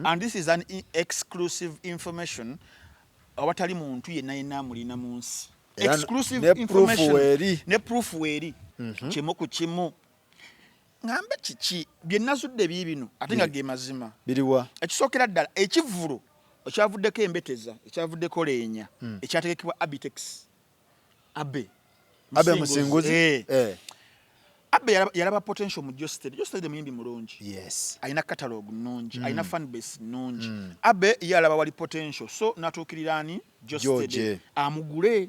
and this is an exclusive information awatali muntu yenna mulina mu nsi. Exclusive information ne proof weeri kimu ku kimu. Ngambe kiki bye nazudde bibino ate nga ge mazima biriwa ekisookera ddala ekivvulo ekyavuddeko embeteza ekyavuddeko leenya ekyategekebwa Abitex Abe Musinguzi Abe yalaba potential mu Josted muyimbi mulungi yes alina catalog nnungi alina fan base nnungi Abe yalaba wali potential so natuukirirani Josted amugule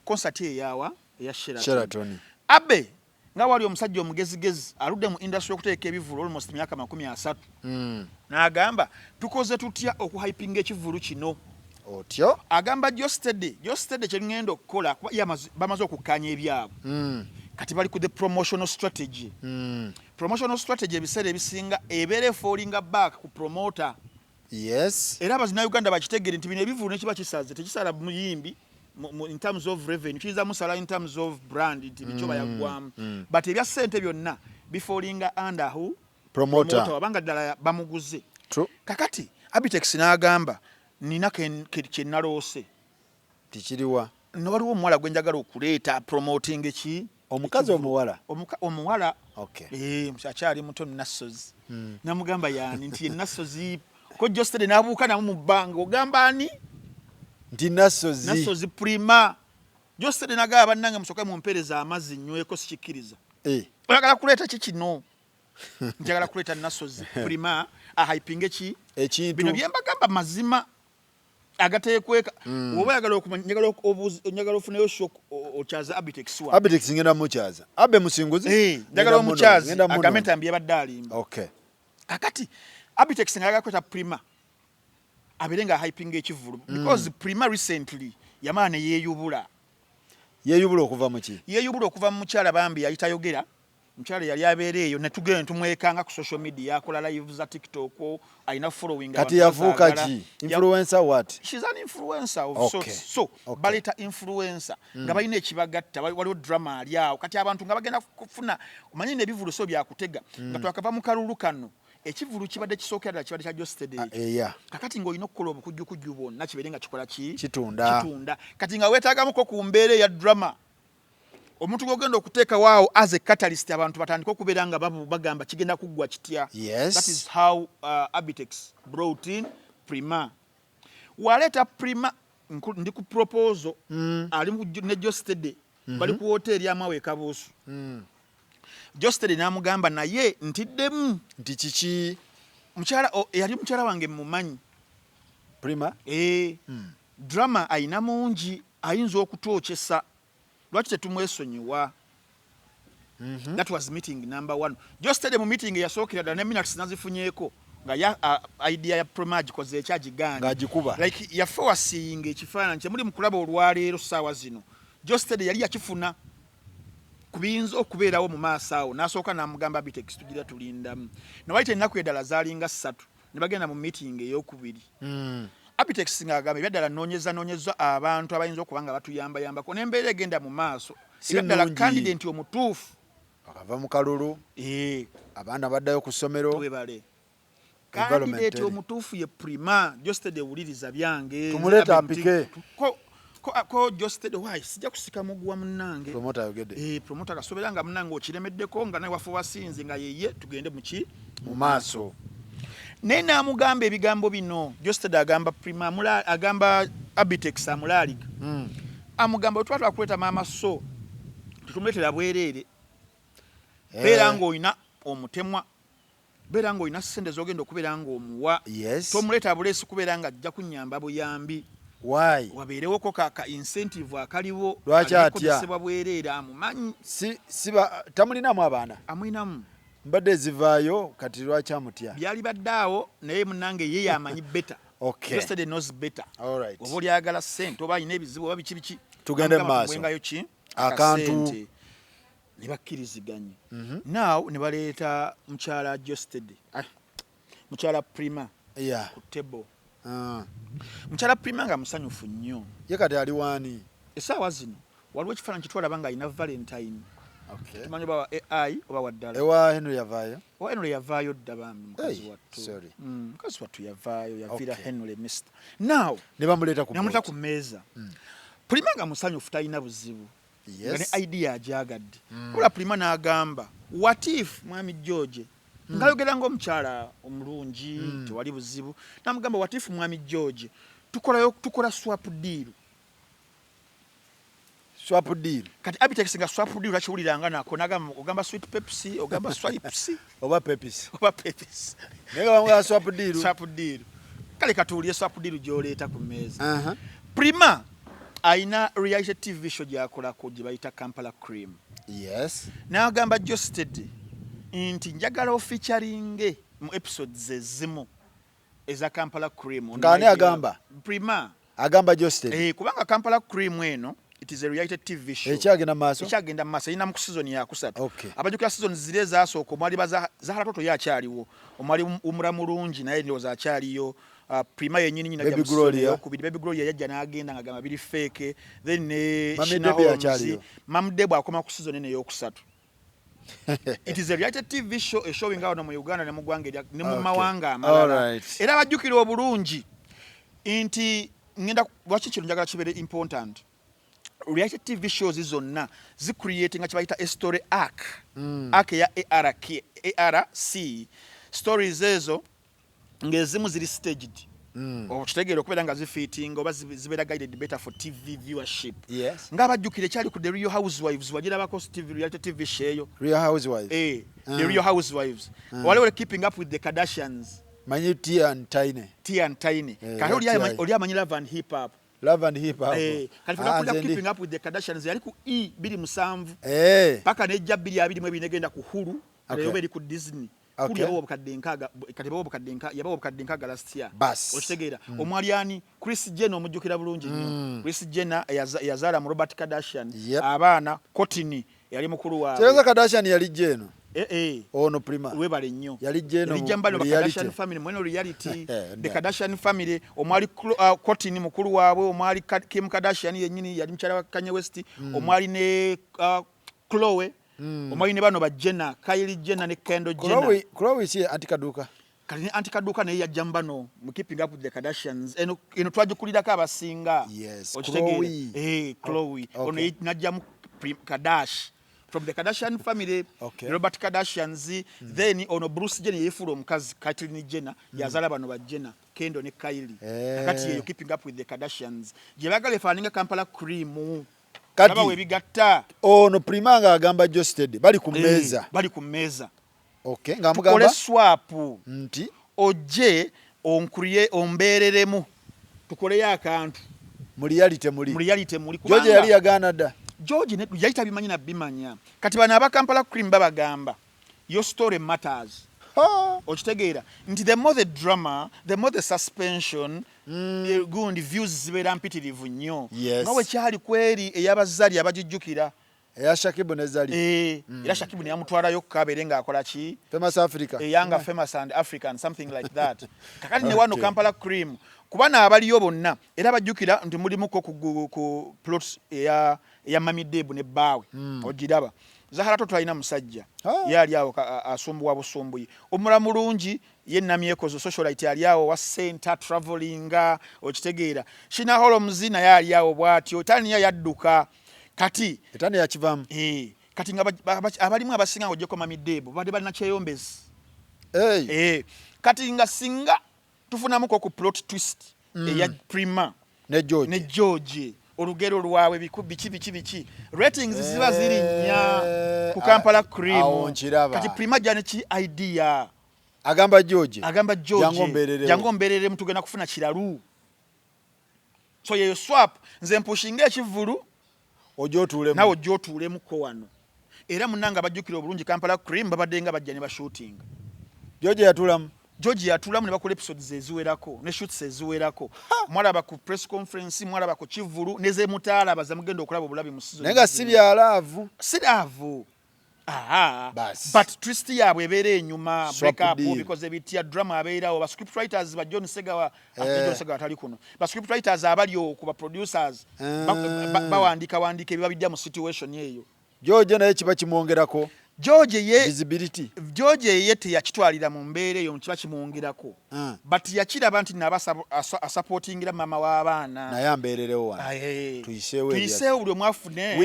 concert eyawa eya Sheraton Abe nga wali omusajja omugezigezi aludde mu industry okuteeka ebivulu almost myaka 30 n'agamba tukoze tutya okuhypinga ekivulu kino otyo agamba Josted kye ngenda okukola bamaze okukkaanya ebyabwe kati bali ku the promotional strategy promotional strategy ebiseera ebisinga ebeera falling back ku promoter yes era abazina Uganda bakitegere nti bino ebivulu ne kiba kisaze tekisala muyimbi in terms of revenue kiza musala in terms of brand nti bichoba yagwamu but ebya sente byonna bifolinga under who promoter wabanga ddala bamuguze true kakati Abitex n'agamba nina kye nalose tikiriwa no waliwo omuwala gwenjagala okuleeta promoting ki omukazi omuwala okay mchakyali muto Nasozi namugamba yani nti Nasozi ko Josted n'abuuka namu mu bbanga ogamba ani ndi Nasozi prima Josted nagaba bannange musoke mu mpereza amazzi nyweko sikiriza oyagala kuleeta kikino njagala kuleeta Nasozi prima hypinge ki ekintu bino byembagamba mazima agateekweka oba yagala okumanya njagala ofuneyo shock okyaza Abitex ngenda mukyaza Abe Musinguzi njagala omukyazi agamenta ambiye baddalimba okay akati Abitex ngalaga kweta prima aberenga hyping ekivulu because prima recently yamane yeyubula okuva mu mukyala bambi yayitayogera mukyala yali abeereeyo ne tugenda tumwekanga ku social media akola live za TikTok aina following kati yavuka ki influencer what she's an influencer of sorts so baleta influencer nga balina ekibagatta waliwo drama ali awo kati abantu nga bagenda kufuna omanyine ebivulu so byakutega nga twakava mu kalulu kano ekivulu kibadde kisookera kibadde kya Josted kakati ng'olina okukola obukujjukujju bwonna kibeerenga kikola kitunda kati nga weetaagamuko ku mbeera ya drama omuntu gw'ogenda okuteeka waawo as a catalyst abantu batandika okubeera nga bagamba kigenda kuggwa kitya that is how Abitex brought in Prima waleeta Prima ndi ku proposal ali ne Josted bali ku hoteli amawe Kabuusu Josted n'amugamba naye ntiddemu nti kiki mukyala yali mukyala wange mumanyi Prima drama ayina mungi ayinza okutwokyesa lwaki tetumwesonyiwa that was meeting number 1 Josted mu meeting yasookera ddala ne minutes nazifunyeeko nga idea ya Prima gikoze ekyagiganga ng'agikuba like yafowasiyinga ekifaananyi kyemuli mu kulaba olwaleero ssaawa zino Josted yali yakifuna kubinza okubeerawo mu maaso awo n'asooka n'amugamba Abitex tugira tulindamu nawaita ennaku eddala zaalinga 3 ne bagenda mu meeting ey'okubiri Abitex ng'agamba ebyaddala noonyeza abantu abayinza okuba nga batuyambayambako n'embeera egenda mu maaso ebyaddala candidate omutuufu akava mu kalulu abaana baddayo ku ssomero webale candidate omutuufu ye Prima Josted ewuliriza byange tumuleeta apike ko Josted why sijja kusika muguwa munnange promoter ayogedde promoter kasobera nga munnange okiremeddeko nga naye wafu wasinzi nga yeye tugende mu maaso naye n'amugamba ebigambo bino Josted agamba Prima agamba Abitex amulaaliga amugamba bwe twatwala kuleeta maama so tutumuleetera bwereere beera ng'olina omutemwa beera ng'olina ssente z'ogenda okubeera ng'omuwa tomuleeta buleesi kubeera nga ajja kunnyamba buyambi why wabeerewoko ka incentive akaliwo lwaki akozesebwa bwereere amumanyi tamulinamu abaana amwinamu mbadde ezivaayo kati lwaki amutya byali baddaawo naye munnange ye yamanyi better Josted knows better oba olyagala ssente oba alina ebizibu oba biki tugende mu maaso akantu ne bakkiriziganye now ne baleeta mukyala Josted mukyala Prima ku table mukyala Prima nga musanyufu nnyo ye kati ali waani essaawa zino waliwo ekifaananyi kitwalaba nga alina Valentine Okay. Tumanyi oba AI oba waddala. Ewa Henry yavaayo. Owa Henry yavaayo dda bambi mukazi wattu. Sorry. Mukazi wattu yavaayo yavira Okay. Henry Mr. Now Ne bamuleeta ku namuleta ku mmeeza. Prima nga musanyufu talina buzibu. Nga ne idea agyagadde. Wabula Prima n'agamba what if mwami George ngayogera ng'omukyala omulungi tewali buzibu namugamba what if mwami George tukola swap deal. Swap deal. Kati Abitex nga swap deal takiwuliranga nako nagamba ogamba sweet Pepsi ogamba swipes Oba Pepsi. oba Pepsi. Naye bamugamba swap deal. Swap deal. Kale katuulire swap deal gy'oleeta ku mmeeza. Prima aina reality TV show gyakolako gye bayita Kampala Cream. Yes. N'agamba Josted nti njagala ofeaturinge mu episodes ezimu eza Kampala Cream. Ng'ani agamba? Prima. Agamba Josted. Kubanga Kampala Cream eno it is a reality TV show. Ekyagenda maaso. Ekyagenda maaso ina mu season ya kusatu. Okay. Abajukira season zile zaasooka omwali Zahara Toto yakyaliwo. Omwali Umra Mulungi naye ndowooza akyaliyo. Prima yennyini nyina Baby Gloria. Baby Gloria yajja n'agenda ng'agamba biri fake. Then Mami Debe akyaliyo. Mami Debe akoma ku season eno ey'okusatu. It is a reality TV show showing out mu Uganda ne mu ggwanga ne mu mawanga amalala. Right. Era abajjukira obulungi nti ngenda lwaki kino njagala kibeere important. Reality TV shows zonna zicreating nga kibayita a story arc. Arc ya ARC. Stories ezo ng'ezimu ziri staged. Okitegeera okubeera nga zifitting oba zibeera guided better for TV viewership. Yes. Ng'abajjukire kyali ku The Real Housewives wagirabako reality TV show eyo. Real Housewives. The Real Housewives. Waliwo keeping up with the Kardashians. Manyi Tia and Tiny. Tia and Tiny. Kati oli amanyi Love and Hip Hop. Love and Hip Hop. Kali keeping up with the Kardashians yali ku E27. Paka nejja 22 negenda ku Hulu. Kale eri ku Disney. Kuli yabo obukadde nkaaga last year. Okitegeera omwali ani Kris Jenner omujjukira bulungi nnyo. Kris Jenner yazaala mu Robert Kardashian. Abaana Kourtney yali mukulu waabwe. Teresa Kardashian yali Jenner. Ono Prima. Webale nnyo. Yali Jenner. Kardashian family mweno reality. The Kardashian family omwali Kourtney mukulu waabwe omwali Kim Kardashian yennyini yali mukyala wa Kanye West. Omwali ne Khloe. Omwali ne bano ba Jenner, Kylie Jenner ne Kendall Jenner. Khloe si antikaduka. Kali antikaduka naye yajja mbano mu keeping up with the Kardashians. Eno twagikulirako abasinga. Yes. Khloe. Ono najja mu Kardashian. From the Kardashian family, Robert Kardashians, then ono Bruce Jenner yefuula omukazi Caitlyn Jenner, yazala bano ba Jenner, Kendall ne Kylie. Nakati yeyo keeping up with the Kardashians. Gye bagala efaanange Kampala Cream. Kati webigatta. Ono Prima nga agamba Josted bali ku mmeeza. Bali ku mmeeza. Okay, nga mugamba. Tukole swap. Nti ojje onkuriye ombeereremu. Tukoleyo akantu. Mu reality muli. George yali yagaana dda. George ne yayita bimanyi na bimanya. Kati bano aba Kampala Cream babagamba. Your story matters. Okitegeera nti the more the drama, the more the suspension, gundi views zibeera mpitirivu nnyo. Nawe kyali kweri ey'abazali abagijjukira. Eya Shakibu ne Zali. Era Shakibu ne yamutwalayo kabeere ng'akola ki? Famous Africa. Younger famous and African, something like that. Kakati ne wano Kampala Cream. Kubana abaliyo bonna era bajjukira nti mulimuko ku plots eya Mami Debe ne Bawe. Ogiraba. Zahara Toto alina musajja. Yali awo asumbuwa busumbuyi. Omula mulungi ye namyeko zo socialite yali awo wa center travelinga okitegeera. Shina Holmes na yali awo bwatyo tani yadduka. Kati etani yakivamu. Kati nga abalimu abasinga ojeko Mami Debe bade balina kyeyombezi. Kati nga singa tufunamuko ku plot twist eya Prima ne George. Olugero lwawe biki ratings ziba ziri nnya ku Kampala Cream. Kati Prima jane ki idea agamba George jango mberere mtu gena kufuna kiralu. So yeyo swap nze mpushinga ekivulu ojotulemu nawo ojotulemu ko wano. Era munanga bajjukira obulungi Kampala Cream babadenga bajja ne ba shooting. George yatulamu ne bakola episodes eziwerako ne shoots eziwerako. Mwalaba ku press conference, mwalaba ku kivulu neze mutaala bazamugenda okulaba obulabi mu season. Nenga sibyalaavu. Siravu. But twist yabwe ebeera enyuma break up because ebitia drama abeera oba script writers ba John Segawa atali kuno. Ba script writers abali okuba producers bawandika ebiba bidya mu situation yeyo. George naye kiba kimwongerako visibility. George ye teyakitwalira mu mbeera eyo kiba kimwongerako but yakiraba nti naba asupportingira mama w'abaana naye ambeererewo wano tuyiseewo buli omu afune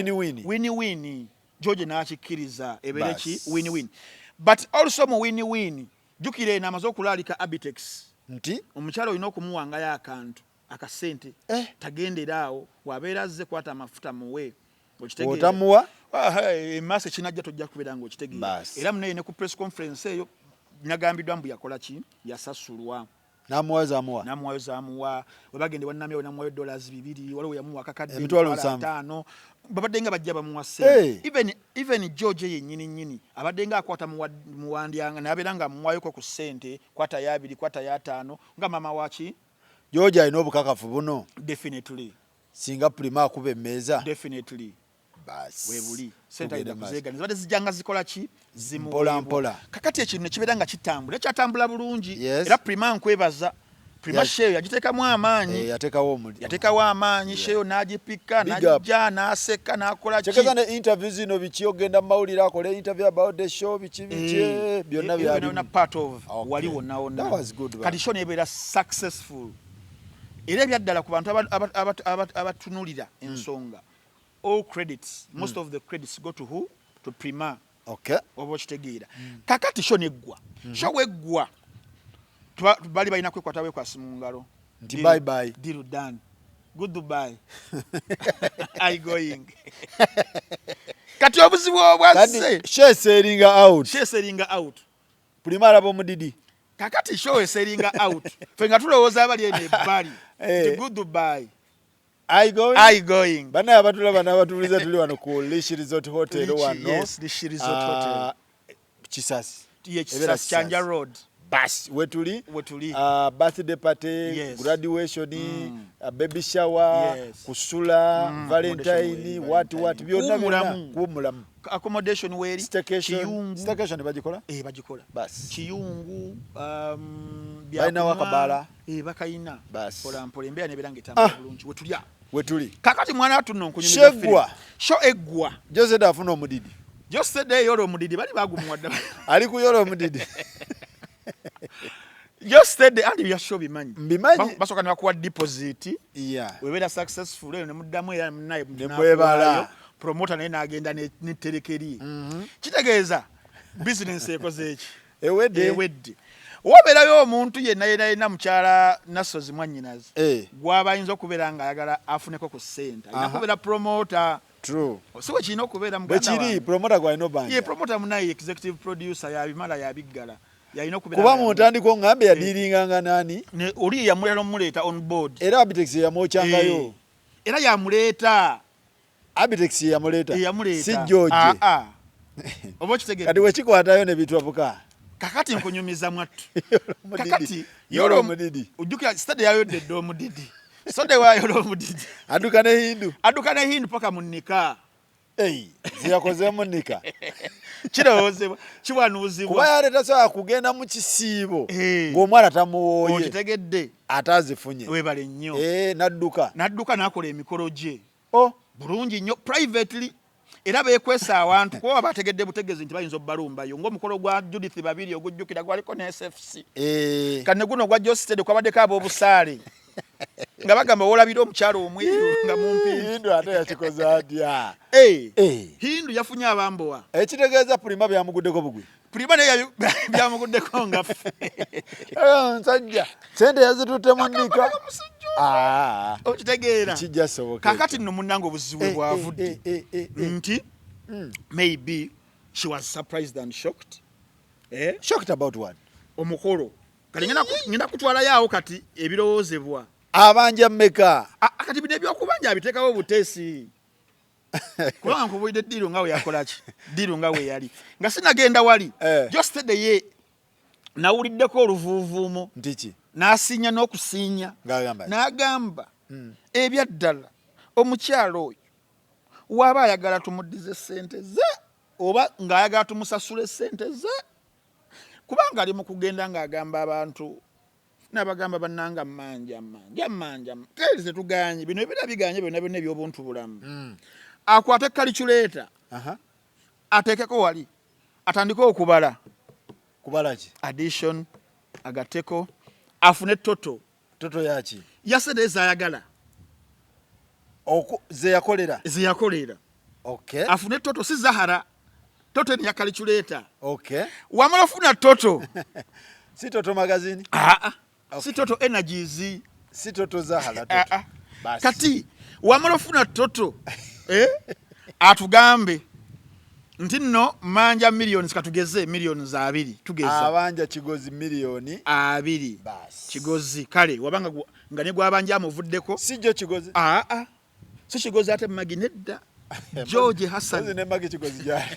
win-win. George n'akikkiriza ebeere ki win-win but also mu win-win jjukira eno amaze okulaalika Abitex nti omukyala olina okumuwangayo akantu akasente tagendera awo wabeera azze kwata amafuta muwe otamuwa emaaso ekinajja tojja kubeera ng'okitegeera era munaye ne ku press conference eyo nagambiddwa mbu yakola ki yasasulwa namuwayo zaamuwa webagende wannamyawo namuwayo $200 waliwo yamuwa akakadde $5 babadde nga bajja bamuwa sente even George yennyini abadde nga akwata muwandyanga nabeera nga amuwayoko ku ssente kwata ya 2 kwata ya 5 nga mama waki George alina obukakafu buno definitely singa Prima akuba emmeeza definitely basi webuli sente ayida kuzeegana zibadde zijjanga zikola ki zimuwempola kakati ekintu nekibeera nga kitambula ekyatambula bulungi era Prima nkwebaza Prima sheyo yagiteekamu amaanyi yateekawo amaanyi sheyo n'agipika n'ajja n'aseka n'akola ki kyekeza ne interview zino biki ogenda mu mawulire akole interview about the show biki byonna byali part of wali wonna kati show nebeera successful era ebyaddala ku bantu abatunulira ensonga all credits most of the credits go to who to Prima oba okitegeera kakati show neggwa show weggwa bali balina kwekwata wekwasi mu ngalo nti bye bye deal done goodbye I going kati obuzibu obwasse she selling out Prima alaba omudidi kakati show selling out fe nga tulowooza abali ene ebbali goodbye I going bana abatulaba n'abatuliza tuli wano ku Lishi Resort Hotel wano Lishi Resort Hotel Kisasi Kisasi Chanja Road bas wetuli birthday party graduation baby shower kusula Valentine what byonna kumulamu accommodation weri staycation bagikola bas kiyungu baina wakabala bakayina pola mpola embeera nebeera ng'etambula bulungi wetuli kakati mwana atuno nkunyumiza shegwa sho eggwa Jose afuna omudidi Jose de yoro omudidi bali bagumuwadde ali ku yoro omudidi just said andi byasho bimanyi basoka ne bakuwa deposit webeera successful ne muddamu era naye nebwebala promoter naye n'agenda n'etterekeri kitegeeza business ekoze eki ewedde wobeerayo omuntu yenna mukyala Nasozi mwannyinazi gw'abayinza okubeera nga ayagala afuneko ku ssente alina kubeera promoter so kirina okubeera muganda promoter gwalina obanja ye promoter munaye executive producer yabimala yabiggala kuba mu ntandiko ngambe yadiringanga nani oli yamuleeta on board era Abitex yamwocyangayo era yamuleeta Abitex yamuleeta si George oba kitegedde kati wekikwatayo ne bitwabuka kakati nkunyumiza mwattu kakati yoro omudidi ujjukira stade yayodde omudidi sode wayoro omudidi aduka ne hindu paka munnika ziyakozemu nnika kirowoozebwa kiwanuuzibwa kuba yaleeta sobola kugenda mu kisiibo ng'omwana tamuwooye okitegedde ate azifunye webale nnyo n'adduka n'akola emikolo gye bulungi nnyo privately era beekwesa awantu kuba bategedde butegeezi nti bayinza obbalumbayo ng'omukolo gwa Judith Babiri ogujjukira gwaliko ne SFC kane guno gwa Josted kwabaddeko ab'obusaale nga bagamba wolabira omukyalo omweru nga Hindu ate yakikoze atya Hindu yafunye abambowa ekitegeeza Prima byamuguddeko bugwi Prima naye byamuguddeko nga nsajja sente yazitutte mu nnika okitegeera kijja soboka kakati nno munnange obuzibu bwavudde nti maybe she was surprised and shocked shocked about what omukolo kati ngenda kutwalayo awo kati ebirowoozebwa abanja mmeka kati bino ebyokubanja abiteekawo obuteesi kubanga nkubulidde ddiiro nga we yakolaki ddiiro nga we yali nga sinagenda wali Josted ye nawuliddeko oluvuuvuumo ntiki n'asinya n'okusiinya n'agamba ebyaddala omukyalo oyo waba ayagala tumuddize ssente ze oba ng'ayagala tumusasule ssente ze kubanga ali mu kugenda ng'agamba abantu n'abagamba bannanga mmanja teerize tuganye bino ebira biganye byonna byonna eby'obuntu bulamu akwate calculator ateekeko wali atandike okubala ki addition agatteko afune toto yaki yasedde zayagala ze yakolera okay afune toto si Zahara toto ni ya calculator okay wamala funa toto si toto magazine okay. Si toto energies si toto Zahara toto kati wamala funa toto atugambe nti nno manja millions katugeze millions 2 tugeza abanja kigozi millioni 2 kigozi kale wabanga nga ne gwabanja amuvuddeko sijo kigozi si kigozi ate maginedda George Hassan ne magi kigozi ja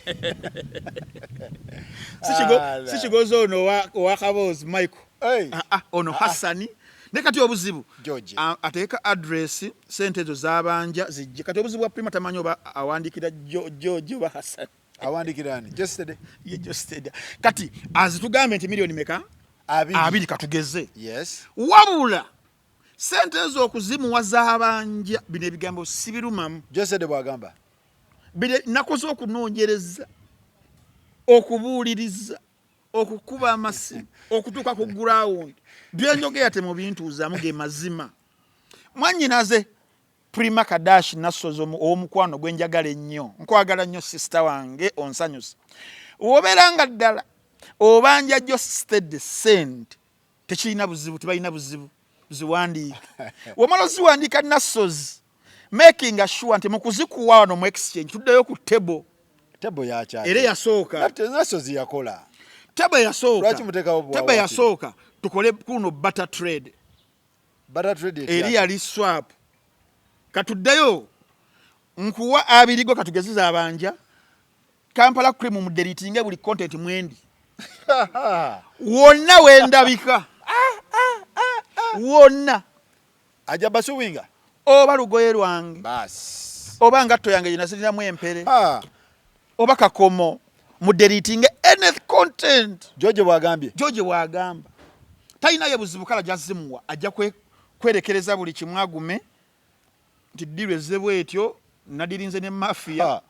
si kigozi ono wa Kabozi Michael ono Hassani ne kati obuzibu George ateeka address sente ezo zabanja zijje kati obuzibu wa prima tamanyo oba awandikira George wa Hassan awandikirani just kati azitugambe nti milioni meka 2 katugeze yes wabula sente ezo okuzimuwa zabanja bino ebigambo sibirumamu just bwagamba bile nakoze okunoonyereza okubuuliriza okukuba amasimu okutuuka ku ground byenjogera te mu bintu uzamu ge mazima mwannyinaze Prima Kadashi nasozo omukwano gwenjagala ennyo nkwagala nnyo sister wange onsanyusa woberanga ddala obanja jo steady send tekirina buzibu tebalina buzibu ziwandiika wamala ziwandiika nasozi making sure nti mukuzikuwa wano mu exchange tuddeyo ku table yacha era yasooka nasozi yakola table table yasooka tukole kuno butter trade eri yali swap katuddeyo nkuwa 2 go katugezeza abanja Kampala cream mu deleting buli content mwendi wonna wendabika wonna ajaba suwinga oba lugoye lwange bas oba ngatto yange yinasiriramu empere oba kakomo mu deleting any content George bwagamba talina ye buzibu kala jazimuwa ajja kwerekereza buli kimwagume nti direze bwetyo nadirinze ne mafia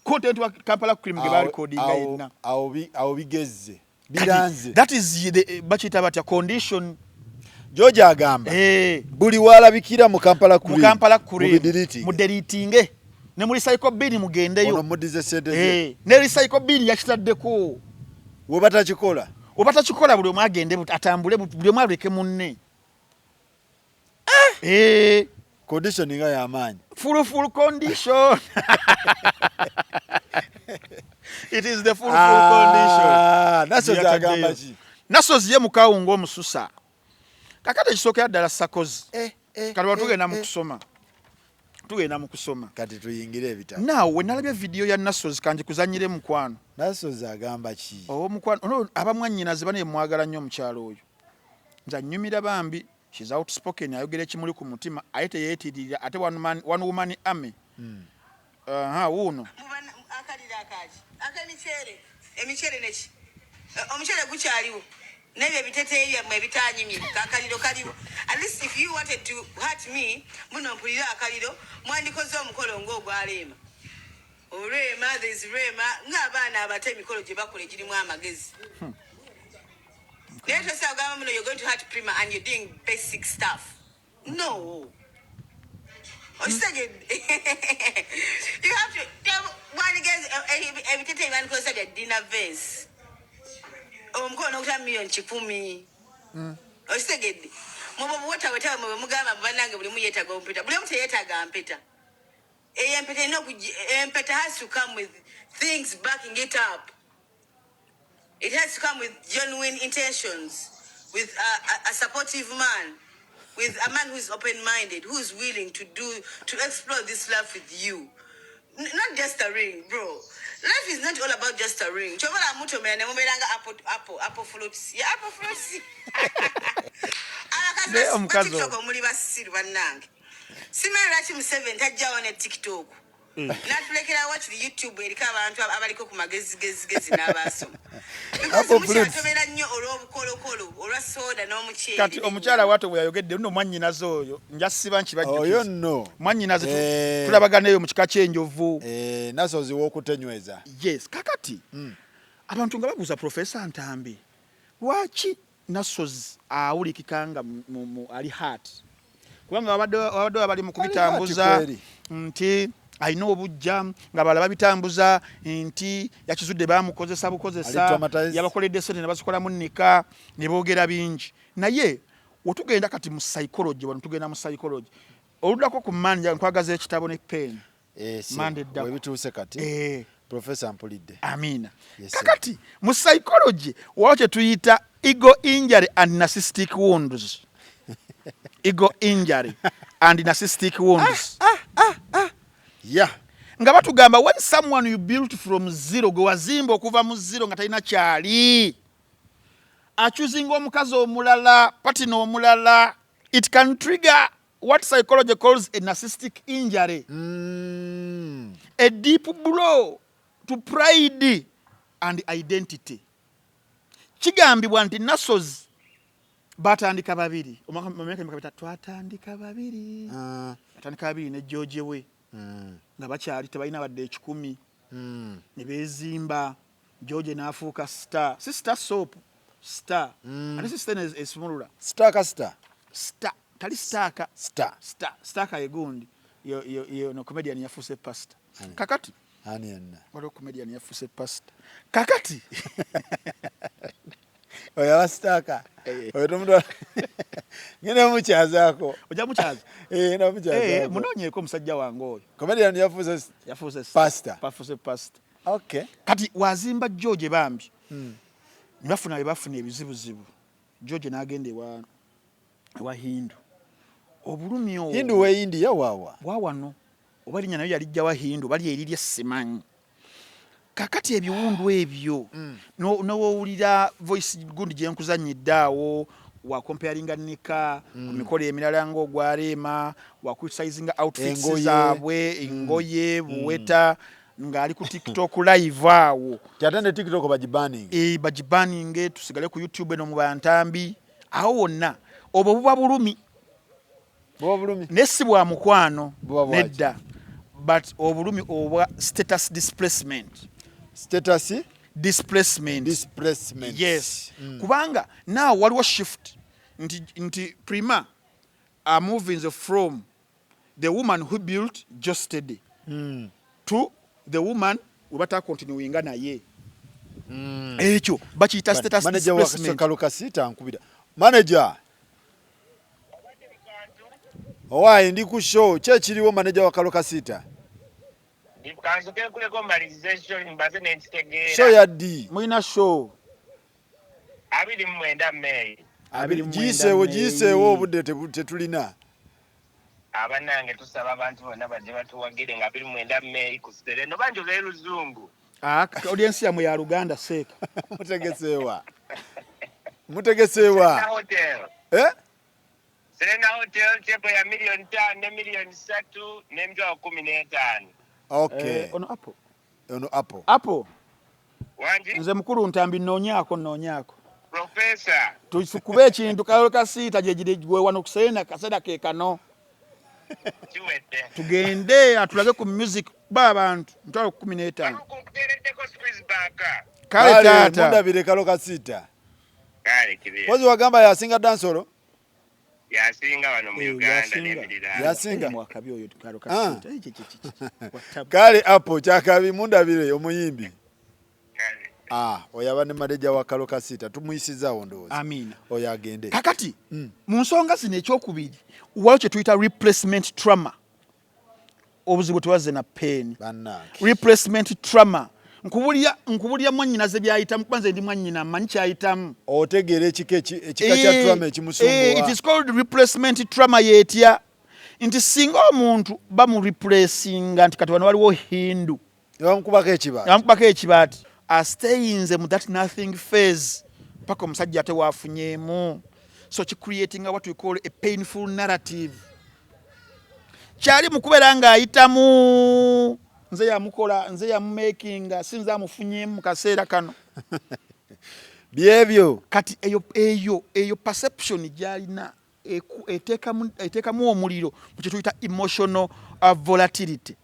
content wa Kampala cream ge bali codinga ina awo bigeze biranze that is the bachita batya condition George agamba buli walabikira mu Kampala cream mu deleting ne muri cycle bin mugendeyo ono mudize sente ne recycle bin yakitaddeko wobata kikola buli mwagende atambule buli mwaleke munne condition nga ya amani full condition it is the full condition nasozi agamba ki nasozi ye mukawungo omususa kakati kisokera ddala sakozi kati tugenda mu kusoma kati tuyingire ebitabo nawe nalabye video ya nasozi kanje kuzanyire mukwano nasozi agamba ki mukwano abamwannyinazi bane mwagala nnyo omukyalo oyo nza nnyumira bambi she's outspoken ayogera ekimuli ku mutima ayete yeetirira ate one woman army wuno emichere neki omuchere gukyaliwo nebyo ebiteteeyi byammwe ebitanyimye akaliro kaliwo at least if you wanted to hurt me muno mpulira akaliro mwandikoze omukolo ng'ogwaleema olwema there's rema ng'abaana abato emikolo gye bakola egirimu amagezi naye tosagamba muno you're going to hurt Prima and you're doing basic stuff no osegedde you have to wandigezi ebiteteeyi bandikoze bya dinner vase omukono okuta million 10 osegedde mubo buwetawetawe mwe mugamba banange buli muyetaga ompeta buli omu teyetaga mpeta empeta empeta has to come with things backing it up. It has to come with genuine intentions, with a supportive man, with a man who is open-minded, who is willing to explore this life with you. Not just a ring, bro. Life is not all about just a ring. Chobola muto mene muberanga apple fruits. Yeah, apple fruits. Ne mukazo. TikTok muri basiru banange. Simara laki mu 7 tajja on TikTok. Natulekera watch the YouTube erika abantu abaliko ku magezi n'abasoma. Apple fruits. Tobera nnyo olw'obukolokolo, olwa olwa soda n'omuceere. Kati omukyala wato bwe yayogedde nno mwannyinaze oyo njasiba nkibajjukiza. Oyo nno. Mwannyinaze tulabaganeyo mu kika ky'enjovu. Nasozi w'okutenyweza. Yes, kakati. Abantu nga babuuza Professor Ntambi. Lwaki Nasozi awulikika nga ali heart? Kubanga wabadde abali mu kubitambuza nti alina obujja nga bala babitambuza nti yakizudde bamukozesa bukozesa yabakoledde sente ne bazikolamu nnika ne boogera bingi. Naye otugenda kati mu psychology wano tugenda mu psychology. Oluddako ku manja nkwagaza ekitabo ne pen. Mandedda. Webituuse kati. Professor Mpulidde. Amina. Yes, kakati mu psychology wache tuyita ego injury and narcissistic wounds. Ego injury and narcissistic wounds. Yeah. Nga batugamba when someone you built from zero go wazimba okuva mu zero nga talina kyali. Achuzinga omukazi omulala, partner omulala, it can trigger what psychology calls a narcissistic injury. A deep blow to pride and identity. Kigambibwa nti Nasozi batandika babiri. Omwaka mukabita twatandika babiri. Batandika babiri ne George we. Nga bakyali tebalina badde ekikumi. Ne bezimba. George n'afuuka star. Sister soap. Star. Ate sister esumulula. Star ka star. Star. Tali starka. Star. Star. Starka yegundi. Yo no comedian yafuuse pastor. Kakati. Ani yenna. Waliwo comedian yafuuse pastor. Kakati. Oya wastaka. Oyo tomudola. Ngene mukyazaako. Oja mukyaza. Na mukyazaako. Munonyeeko omusajja wange oyo. Comedian yafuuse pastor. Yafuuse pastor. Okay. Kati wazimba George bambi. Bafuna ebizibuzibu. George n'agenda ewa Hindu. Obulumi owo. Hindu we India wawa. Wawano. Oba linnya nayo yalijja wa Hindu bali erirye simanyi. Kakati ebiwundu ebyo n'owulira voice gundi gye nkuzannyidde awo wa comparinga nika ku mikolo emirala ng'ogwarema wa criticizing outfits zaabwe engoye buweta ng'ali ku TikTok live awo. Kyate ne TikTok bagibanning. Bagibanning tusigale ku YouTube eno mu Bantambi awo wonna obwo buba bulumi. Buba bulumi. Nessi bwa mukwano nedda. But obulumi obwa status displacement. Status displacement. Yes. Kubanga now waliwo shift nti Prima are moving from the woman who built just steady to the woman ubata continuing naye. Ekyo bakiyita status displacement. Manager wa Kalokasita nkubira. Manager. Owaye ndi ku show kyekiriwo manager wa Kalokasita. Show ya D. Mwina show. Abiri mwenda May. Gisewo obudde tetulina. Abanange tusaba abantu bonna bajje batuwagire nga abiri mwenda May ku Sereno banjo luzungu. Audience ya mu ya Luganda seka. Mutegesewa. Hotel. Serena Hotel chepo ya milioni 5 ne milioni 3 ne mjwa 15. Okay. Ono Apple. Apple. Wanji? Nze mukuru Ntambi nonyako. Professor. Tusukube ekintu Kalokasita gye gwe wano kusena kaseda ke kano. Chiwete. Tugende atulage ku music babantu ntwalo 15. Akukutereteko squeeze baka. Kale tata. Mundabire Kalokasita. Kale kibye. Wazi wagamba yasinga dansoro? Yasinga wano mu Uganda n'emirira. Yasinga mwakabi oyo Kalokasita. Kale Apple kyakabi mundabire omuyimbi. Oyaba ne manager wa Kalokasita tumuyisizaawo ndowooza. Amina. Oyo agende. Kakati mu nsonga zino ekyokubiri waliwo kye tuyita replacement trauma. Obuzibu tewaze na pain. Replacement trauma. Nkubulya mwannyinaze byayitamu kwanza ndi mwannyina manyi kyayitamu. Otegeera ekika kya trauma ekimusumbuwa. It is called replacement trauma yetya. Nti singa omuntu bamureplacinga nti kati wano waliwo Hindu. Bamukubako ekibaati. Stayinze mu that nothing phase. Paka omusajja ate waafunyeemu. So creating what we call a painful narrative. Kyali mukubeera ng'ayitamu nze yamukola nze yamumakinga sinza amufunyeemu mu kaseera kano. byebyo kati eyo perception gyalina eteekamu omuliro mu kye tuyita emotional volatility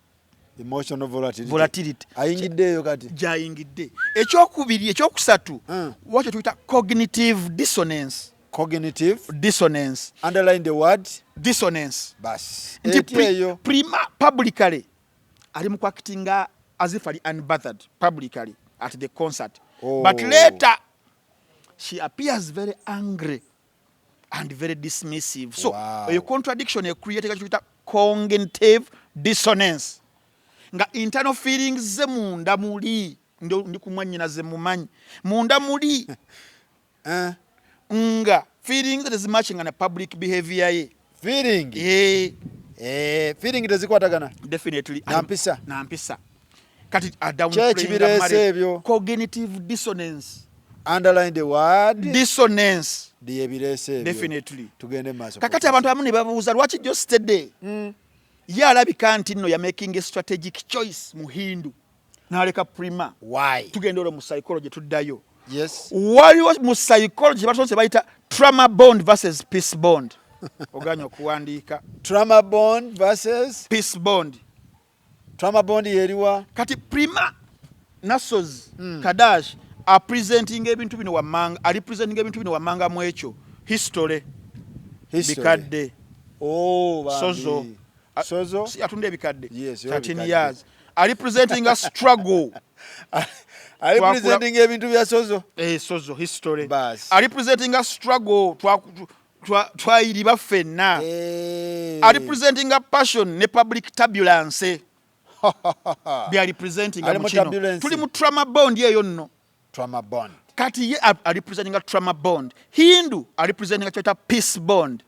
ayingiddeeyo kati gyayingidde. Ekyokubiri ekyokusatu wakyo tuyita cognitive dissonance. Underline the word dissonance. Bas. Nti prima publicly ali mu actinga as if ali unbothered publicly at the concert. But later she appears very angry and very dismissive. So a contradiction created cognitive dissonance. Nga internal feelings ze munda muli ndi kumwanyina ze mumanyi munda muli nga feelings that is matching on a public behavior ye feeling tezikwatagana definitely nampisa kati downplaying cognitive dissonance. Underline the word dissonance. Definitely tugende maso kakati abantu abamu ne babuuza lwaki just today ye alabika nti nno ya making a strategic choice mu Hindu n'aleka Prima. Why? Tugenda olwo mu psychology tuddayo. Yes. Waliwo mu psychology batonse bayita trauma bond versus peace bond. Oganya okuwandiika trauma bond versus peace bond. Trauma bond yeriwa kati Prima Nasos Kadash are presenting ebintu bino wammanga ali presenting ebintu bino wammanga mu ekyo history bikadde sozo si atunda ebikadde 13 years ali presenting a struggle ali presenting ebintu bya sozo sozo history ali presenting a struggle twayiriba ffenna ali presenting a passion ne public turbulence byali presenting mu kino tuli mu trauma bond yeyo nno trauma bond kati ye ali presenting a trauma bond. Hindu ali presenting a peace bond.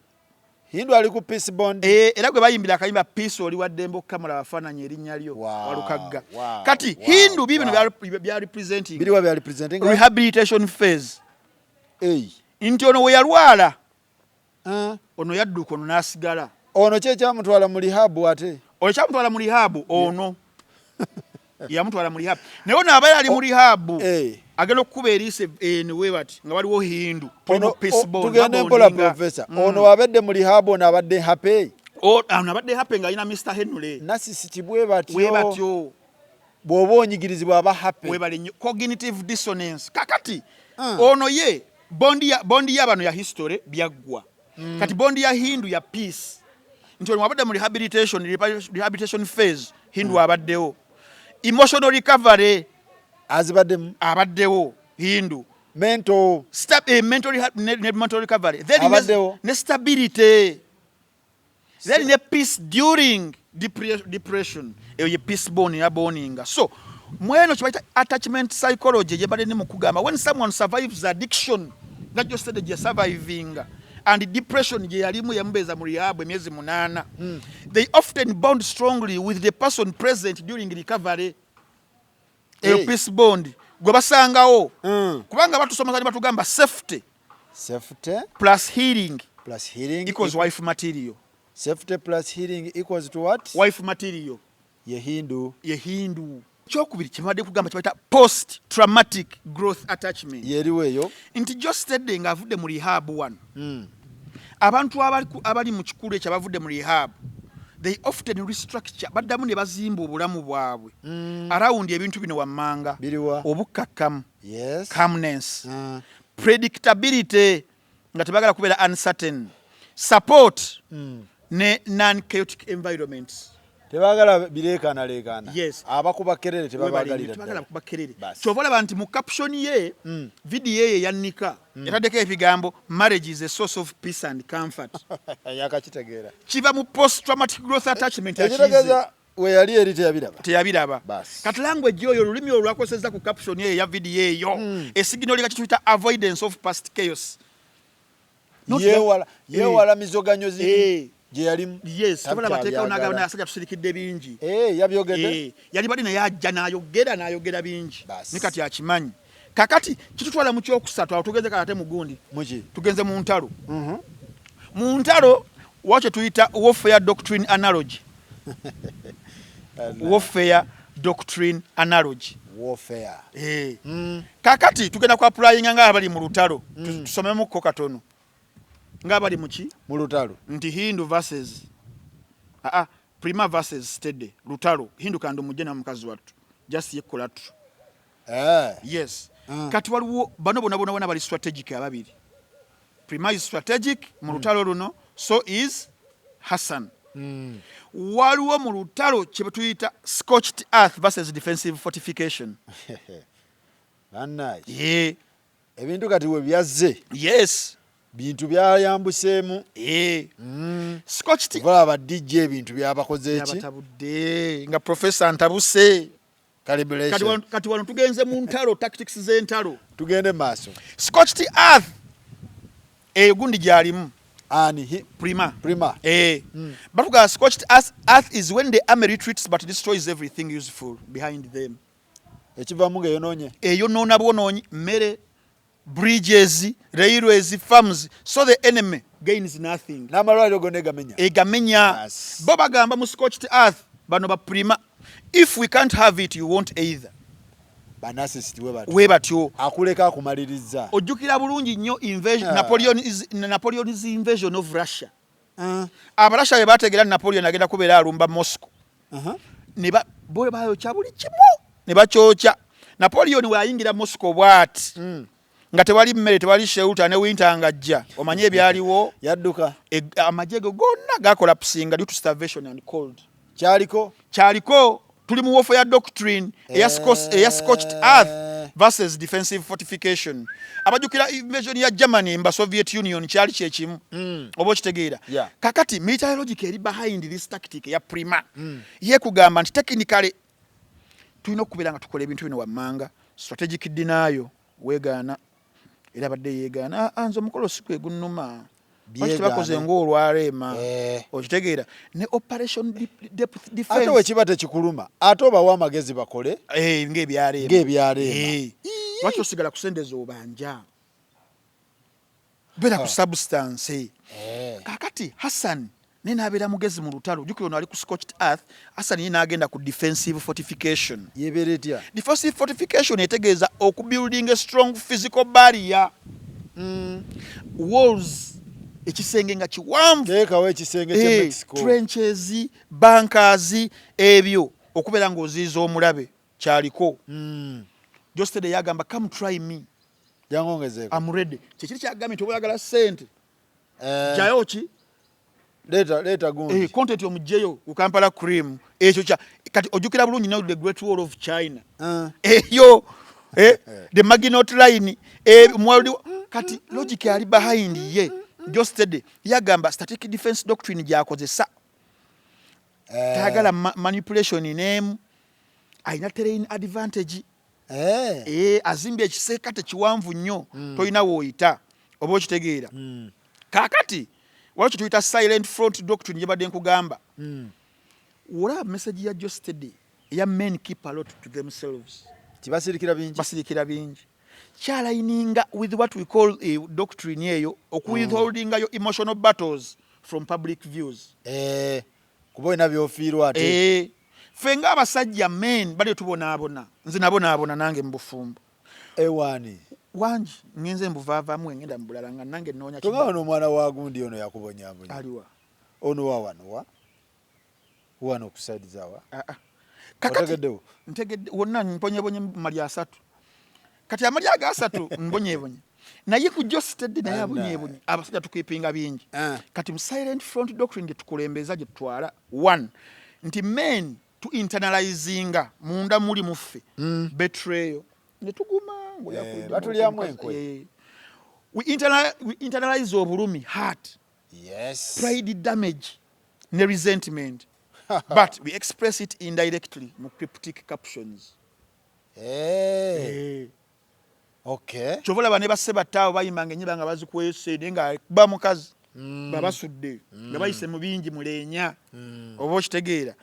Hindu ali ku peace bond era gwe bayimbira akayimba peace oli waddembo kamala afaananya erinnya lyo walukagga kati Hindu bibino bya representing biriwa bya representing rehabilitation phase nti ono we yalwala ono yadduka ono n'asigala ono kyamutwala mu rehab ate kyamutwala mu rehab ono yamutwala mu rehab naye ono abaye ali mu rehab agenda okukuba eriise niwe bati nga waliwo Hindu tugende mpola professor ono wabadde mu rehab ono abadde happy ono abadde happy nga alina Mr. Henry nasisi kibwe batyo bw'oba onyigirizibwa aba happy webale cognitive dissonance kakati ono ye bondi y'abano ya history byaggwa kati bondi ya Hindu ya peace nti ono wabadde mu rehabilitation phase Hindu abaddewo emotional recovery abaddewo Hindu mental recovery then ne stability then ne peace during depression eyo ye peace bond ya boninga so mweno kibaita attachment psychology je bade ne mukugamba when someone survives addiction not just the je surviving and depression je yalimu yambeza mu rehab emyezi 8 they often bond strongly with the person present during recovery peace bond gwe basangawo kubanga batusoma kali batugamba safety plus healing equals wife material. Safety plus healing equals to what? Wife material. Ye Hindu. Kyokubiri kimadde kugamba kibaita post traumatic growth attachment. Yeriweyo. Nti just today nga avudde mu rehab one. Abantu abali mu kikulu ekyo abavudde mu rehab they often restructure baddamu ne bazimba obulamu bwabwe around ebintu bino wammanga obukkakkamu calmness predictability nga tebagala kubeera uncertain support ne non-chaotic environments tebagala bireekana abakuba kerere tebagala kuba kerere kyova olaba nti mu caption ye video ye yannika yataddeko ebigambo marriage is a source of peace and comfort yakakitegeera kiva mu post traumatic growth attachment ekitegeeza we yali eri teyabiraba kati language oyo olulimi olwakozesa ku caption ye ya video eyo esignal lika kituyita avoidance of past chaos yewala mizoganyozi yes tabala bateka onagaba nasajja tusirikidde bingi yabyogedde yali bali naye ajja n'ayogera bingi nikati akimanyi kakati kitutwala mu kyokusatu awo tugenze kalate mugundi tugenze mu ntalo mu ntalo wakye tuyita warfare doctrine analogy warfare doctrine analogy warfare. Kakati tugenda ku applying nga abali mu lutalo tusomemu ko katono nga abali muki mu lutalo nti Hindu versus Prima versus Stede lutalo Hindu kandi mujje na mukazi wattu just yekola tu yes kati waliwo bano bona bali strategic ababiri. Prima is strategic mu lutalo luno, so is Hassan. Waliwo mu lutalo kye tuyita scorched earth versus defensive fortification. Ebintu kati we byazze. Yes. Bintu byayambuseemu. Scorched aba DJ ebintu byabakoze eki? Yabatabudde nga Professor Ntabuse. Calibration. Kati wano tugenze mu ntalo tactics z'entalo. Tugende maaso. Scorched earth. Gundi gyalimu. Prima. But scorched earth is when the army retreats but destroys everything useful behind them. Ekivamu ng'eyonoonye. Eyonoona bwonoonyi mmere, bridges, railways, farms, so the enemy gains nothing. N'amalwaliro gonna egamenya. Bo bagamba mu scorched earth bano ba Prima. If we can't have it, you won't either. Banasist we batyo. Akuleka akumaliriza. Ojjukira bulungi nnyo invasion Napoleon's invasion of Russia. Abarasha be bategera Napoleon agenda kubeera alumba Moscow. Ne bo bayo kyabuli kimu. Ne bakyocha. Napoleon we ayingira Moscow bwati. Nga tewali mmere tewali shelter ne winter ngajja. Omanye byaliwo yadduka. Amajego gonna gakola pusinga due to starvation and cold. Kyaliko tuli mu warfare doctrine eya scorched earth versus defensive fortification. Abajukira invasion ya Germany mba Soviet Union kyali kyekimu. Obo kitegeera. Kakati military logic eri behind this tactic ya Prima. Ye kugamba nti technically tulina okubeera nga tukola ebintu bino wammanga. Strategic denial weegaana era badde yeegaana anzo mukolo sikwe gunnuma. Bye bakoze ng'olwaleema. Okitegeera ne operation depth defense. Ate wekibate kikuluma. Ate obawa amagezi bakole. Ng'ebyaleema. Lwaki osigala kusendeza obanja? Beera ku substance. Kakati Hassan nenabeera mugezi mu lutalo. Jukira ono ali ku scorched earth. Hassan ye n'agenda ku defensive fortification. Yebeera etya? Defensive fortification etegeeza okubuilding a strong physical barrier. Walls. Ekisenge nga kiwanvu. Teekawo ekisenge kya Mexico. Trenches, bunkers, ebyo okubeera ng'oziiza omulabe kyaliko. Jostede yagamba come try me. Jangongezeko. I'm ready. Kyekiri kyagambye nti oyagala ssente. Kyayo ki? Leeta gundi. Content omugyeyo ku Kampala cream. Ekyo kya kati ojjukira bulungi now the Great Wall of China. Eyo the Maginot Line. Kati logic ali behind ye. Jostede yagamba static defense doctrine gyakozesa. Tagala manipulation name. Aina terrain advantage. Azimbye ekiseka tekiwanvu nnyo toyina wooyita oba okitegeera. Kakati waliwo tuyita silent front doctrine gye badde nkugamba. Olaba message ya Jostede ya men keep a lot to themselves. Basirikira bingi. Kyalayininga with what we call a doctrine eyo okuwithholdinga yo emotional battles from public views. Kuba ina byofiirwa ate. Fenga abasajja men bali tubonaabona. Nze nabonaabona nange mbufumbo. Ewani. Wanji ngenze mbuvavaamu ngenda mbulala nga nange noonya kiba. Toga ono mwana wa gundi ono yakubonyaabonya. Aliwa. Ono wa wano wa? Wano kusaidiza wa? Kakati ntegedde wonna mponyebonye mali asatu. Kati amali aga asatu mbonyebonye. Naye ku Jostede naye abonyebonye. Abasajja tukipinga bingi. Kati mu silent front doctrine gye tukulembeza gye tutwala. One, nti men to internalizinga munda muli muffe. Betrayal. Ne tuguma batulyamu enkwe. We internalize obulumi, heart. Yes. Pride damage, ne resentment. But we express it indirectly mu cryptic captions. Okay. Chovola bane baseba tawo bayimanga enyiba nga bazikwese nga ba mukazi babasudde nga bayise mu bingi mulenya oba okitegeera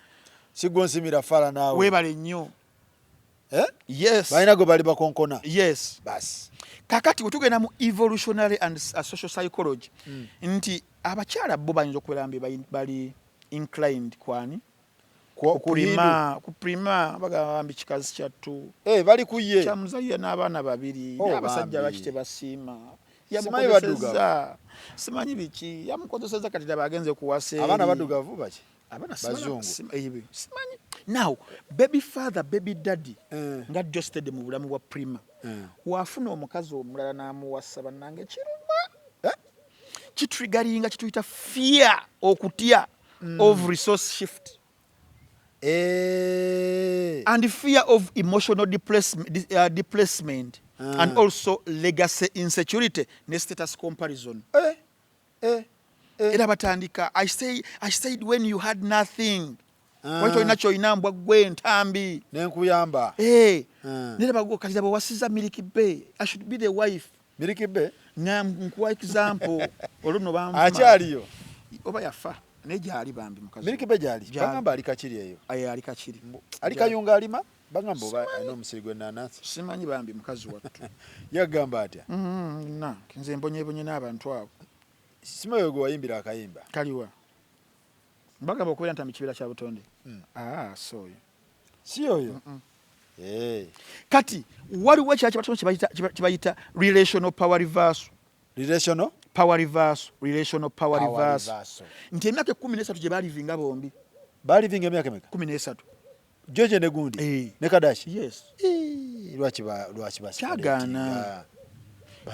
sigonsimira fala nawe webale nnyo. Yes. Bayina go bali bakonkona. Yes. Bas. Kakati wetugenda mu evolutionary and social psychology. Nti abakyala bo bayinza okubeera bali inclined ku prima bagamba kikazi kyattu bali kuye kyamuzaiya n'abaana babiri n'abasajja baki tebasiima Simanyi baddugavu. Simanyi biki yamukozeseza kati abagenze kuwasa abaana baddugavu baki abana bazungu simanyi now baby father baby daddy nga just mu bulamu bwa prima wafuna omukazi omulala n'amuwasa bannange kiruma kitriggeringa kituyita fear okutya of resource shift and fear of emotional displacement and also legacy insecurity ne status comparison era batandika I said when you had nothing wait olina kyoyina mbwa gwe ntambi nenkuyamba nera bago kati bwe wasiza Milky Bay I should be the wife Milky Bay nkuwa example oluno bamfuma akyaliyo oba yafa nejali bambi mukazi Milky Bay jali bagamba ali kachiri eyo ali kachiri ali kayunga alima bagamba oba no musirigwe nanasi simanyi bambi mukazi wattu yagamba atya na kinze mbonyebonye n'abantu abo simayo go wayimbira akayimba kaliwa bagamba okubeera ntambi kibira kya butonde soyo si oyo kati waliwo ekya kibatonde kibayita relational power reversal nti emyaka 13 gye balivinga bombi balivinga emyaka emeka 13 George ne Gundi ne Kadashi yes lwaki kyagaana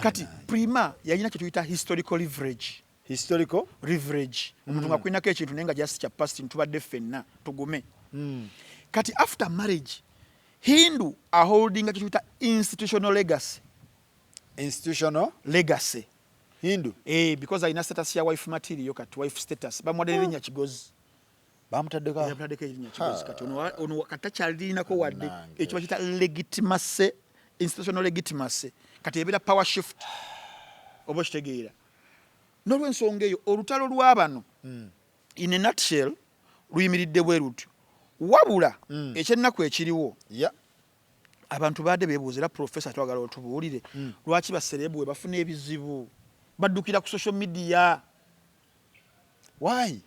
kati prima yalina kye tuyita historical leverage omuntu nga kulinako ekintu naye nga just kya past ntubadde ffenna tugume kati after marriage Hindu holding kye tuyita institutional legacy Hindu because alina status ya wife material kati wife status bamwadde linnya kigozi bamutaddeko linnya kigozi kati ono katacyalinako wadde ekyo bakiyita legitimacy institutional legitimacy kati ebera power shift oba kitegeera n'olwensonga eyo olutalo lw'abano in a nutshell luyimiridde bwe lutyo wabula ekyennaku ekiriwo abantu baadde beebuuza era professor twagala otubuulire lwaki baserebu we bafuna ebizibu baddukira ku social media why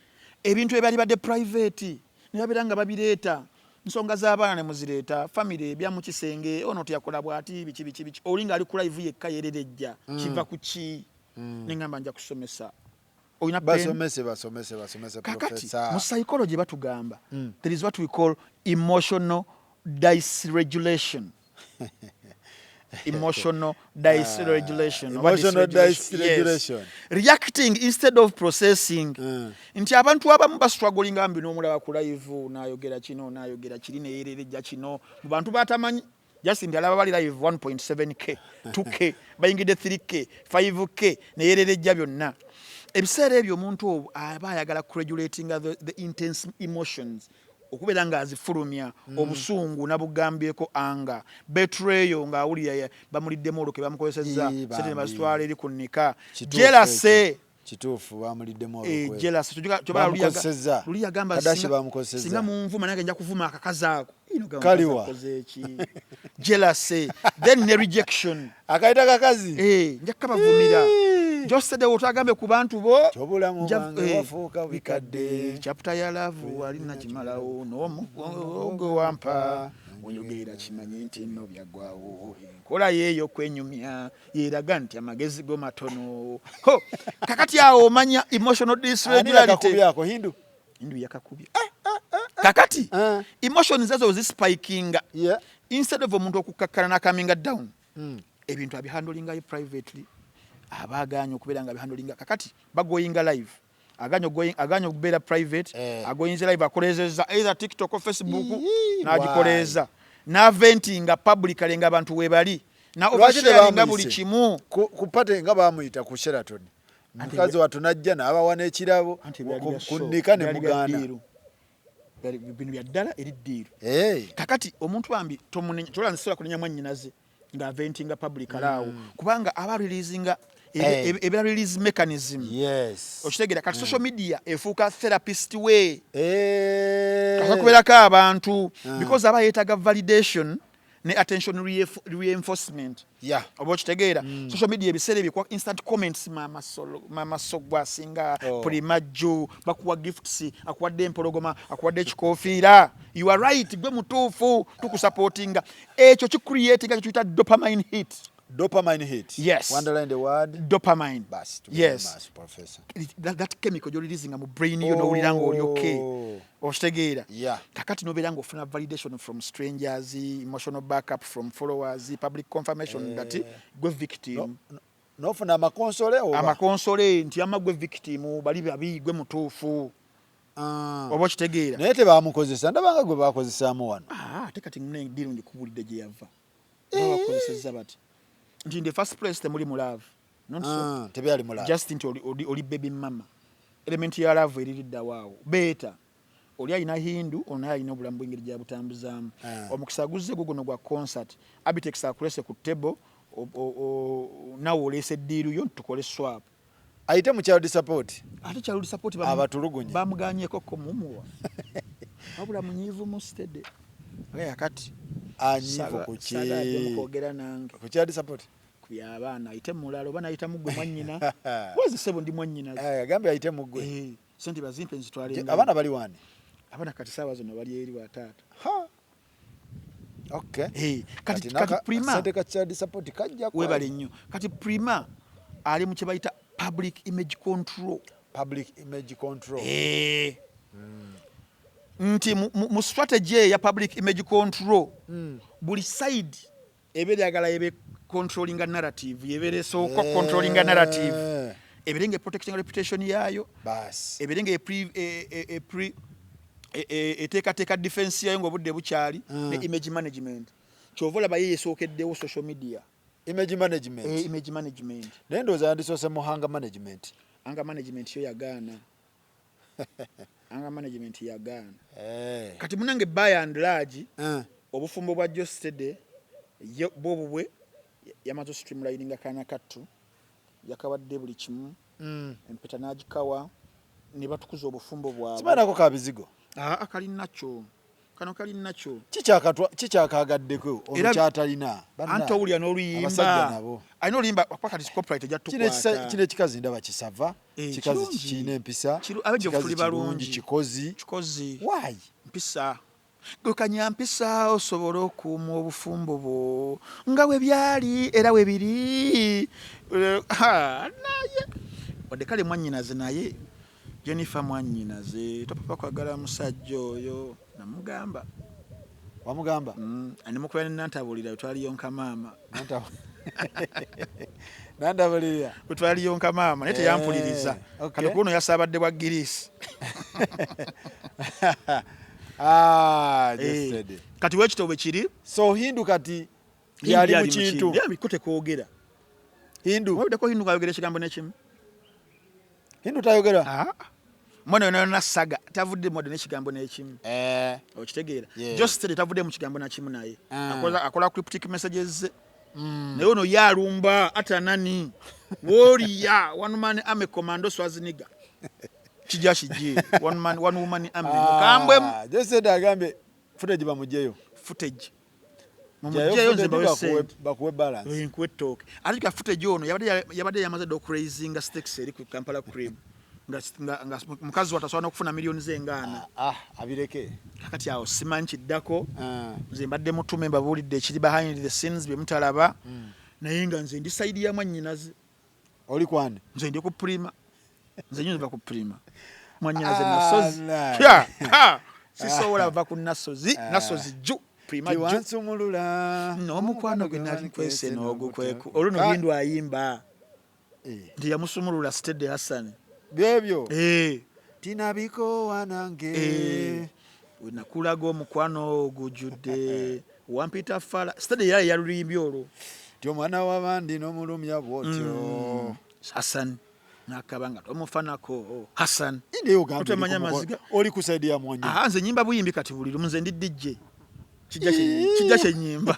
ebintu ebyali badde private ne babeera nga babireeta nsonga z'abaana ne muzireeta family ebya mu kisenge ono teyakola bw'ati biki olinga ali ku live yekka yererejja kiva ku ki nengamba nja kusomesa oyina basomese kakati mu psychology batugamba there is what we call emotional dysregulation reacting instead of processing nti abantu abamu bastrugglinga mbi n'omulaba ku live n'ayogera kino n'ayogera kiri neyererejja kino mu bantu batamanyi just ndi alaba bali live 1.7k 2k bayingidde 3k 5k neyererejja byonna ebiseera ebyo omuntu aba ayagala regulating the intense emotions okubeera nga azifulumya obusungu nabugambyeko anga betrayal nga awulira bamuliddemu olwo ke bamukozesezza sente basitwala eri kunnika jealousy kituufu bamuliddemu olwo jealousy luli yagamba singa munvuma nange nja kuvuma akakazi ako kaliwa jealousy then ne rejection akaita kakazi nja kabavumira josede otagambe ku bantu bo kyobulamu bange wafuuka bikadde chapter ya love ali na kimalawo n'omugongo wampa oyogera kimanyi nti nno byagwawo enkola yeeyo kwenyumya yeraga nti amagezi go matono kakati awo omanya emotional dysregularity Hindu yakakubya kakati emotions ezo zispikinga instead of omuntu okukakkana n'akaminga down ebintu abihandolingayo privately abaganya okubeera nga bihandolinga kakati bagoyinga live aganya okubeera private agoyinze live akolezeza either TikTok or Facebook n'agikoleza n'aventinga publicly nga abantu webali na oversharinga buli kimu kupate nga bamuyita ku Sheraton mukazi watu najja n'abawa n'ekirabo kunnika ne muganda bintu bya ddala eri ddiiru kakati omuntu bambi tolansobola kunenya mwannyinaze nga aventinga public alaawo kubanga aba releasinga ebera release mechanism okitegeera kati social media efuuka therapist way akakubeerako abantu because aba yeetaga validation ne attention reinforcement. Yeah. Oba okitegeera social media ebiseera ebyo instant comments mama sogwa singa Primajjo bakuwa gifts akuwadde empologoma akuwadde ekikoofiira. You are right, gwe mutuufu tukusupportinga. Ekyo kicreatinga kyuyita dopamine hit. Dopamine hit. Yes. Underline the word dopamine. Bas. Yes. Professor. That chemical you're releasing mu brain you n'owulira ng'oli okay. Okitegeera. Yeah. Kakati n'obeera ng'ofuna validation from strangers, emotional backup from followers, public confirmation that gwe victim. N'ofuna amakonsole oba? Amakonsole nti ama gwe victim bali babi gwe mutuufu. Oba okitegeera. Naye tebaamukozesa ndabanga gwe baakozesaamu wano. Ate kati mune deal ndikubulidde gye yava. Babakozesezza bati. Nti in the first place temuli mu love. Tebyali mu love. Just nti oli baby mama. Element ya love eriridda waawo. Beta. Oli ayina Hindu, ono ayina obulamu bw'engeri gya butambuzaamu. Omukisa guzze guno gwa concert. Abitex akulese ku table nawe olese deal yo tukole swap. Ayite mu child support. Ate child support abatulugunye. Bamuganyeko ko mumuwa. Wabula munyivu mu stede. Akati. Anyivu ku ki. Mukogera nange. Ku child support. Kuya abaana ayite mulalo bana ayita mugwe mwannyina. Wazi sebo ndi mwannyina. Gambe ayite mugwe. Sente bazimpe nzitwale. Abana bali wani. Abana kati sawa zino bali eri watata. Okay. Kati prima. Sente ka child support kajja kwa. Webale nnyo. Kati prima ali mu kibayita public image control. Public image control. Nti mu strategy ya public image control buli side ebere agala ebe controlling a narrative yebere so controlling a narrative ebere protecting reputation yayo bas ebere eteka defense yayo ngobudde bukyali ne image management kyovola baye yesokeddewo social media image management image management nendo za ndisose muhanga management anga management yo yagana anga management yagana kati munange by and large obufumbo bwa Jostede bobubwe yamazo streamlining akana kattu yakawadde buli kimu empeta n'agikawa ne batukuza obufumbo bwabwe simana ko kabizigo akali nacho kano kali nacho kikyakagaddeko omukyatalina anto ulya n'oluyimba ayina oluyimba pakati copyright ejattukwata kino ekikazi ndaba kisava kikazi kikina empisa abejo balungi kikozi why mpisa gukanya mpisa osobola okuuma obufumbo bwo nga we byali era we biri naye wadde kale mwannyinaze naye Jennifer mwannyinaze topapa kwagala musajja oyo namugamba wamugamba animukubera nantabulira twali yonka maama nandabulira twali yonka maama naye teyampuliriza kati kuno yasabadde bwa Girisi kati wekitobe kiri so Hindu kati yali mu kintu kote kwogera Hindu wabudeko Hindu kayogera ekigambo n'ekimu Hindu tayogera mwana na saga tavudde modern ekigambo n'ekimu okitegeera Jostede tavudde mu kigambo na kimu naye akola cryptic messages naye ono yalumba ata nani warrior one man army commando Schwarzenegger kijashije one woman army mukambwe Jostede agambe footage bamujeyo footage mumujeyo nze bakuwe balance nkwetoke alika footage ono yabade yamaze docrazinga stakes eri ku Kampala cream nga mukazi watasobola okufuna milioni zengana abireke kakati awo simanyi kiddako nze mbadde mutume mbabulidde ekiri behind the scenes bye mutalaba naye nga nze ndi side ya mwannyinaze oli kwani nze ndi ku prima nze nyinza ku prima mwannyinaze nasozi sisobola va ku nasozi ju prima ju wansumulula n'omukwano gwe nali kwese n'ogukweku oluno Hindu ayimba ndi yamusumulula Stede Hassan bebyo tinabiko wanange nakulaga omukwano ogujudde wampita fala Stede yali yalulimbi olwo tyo mwana w'abandi n'omulumya bwotyo Hassan nakabanga tomufanako Hassan inde yogambe maziga oli kusaidia mwonyi nze nyimba buyimbi kati buli lumu nze ndi DJ kijja kyenyimba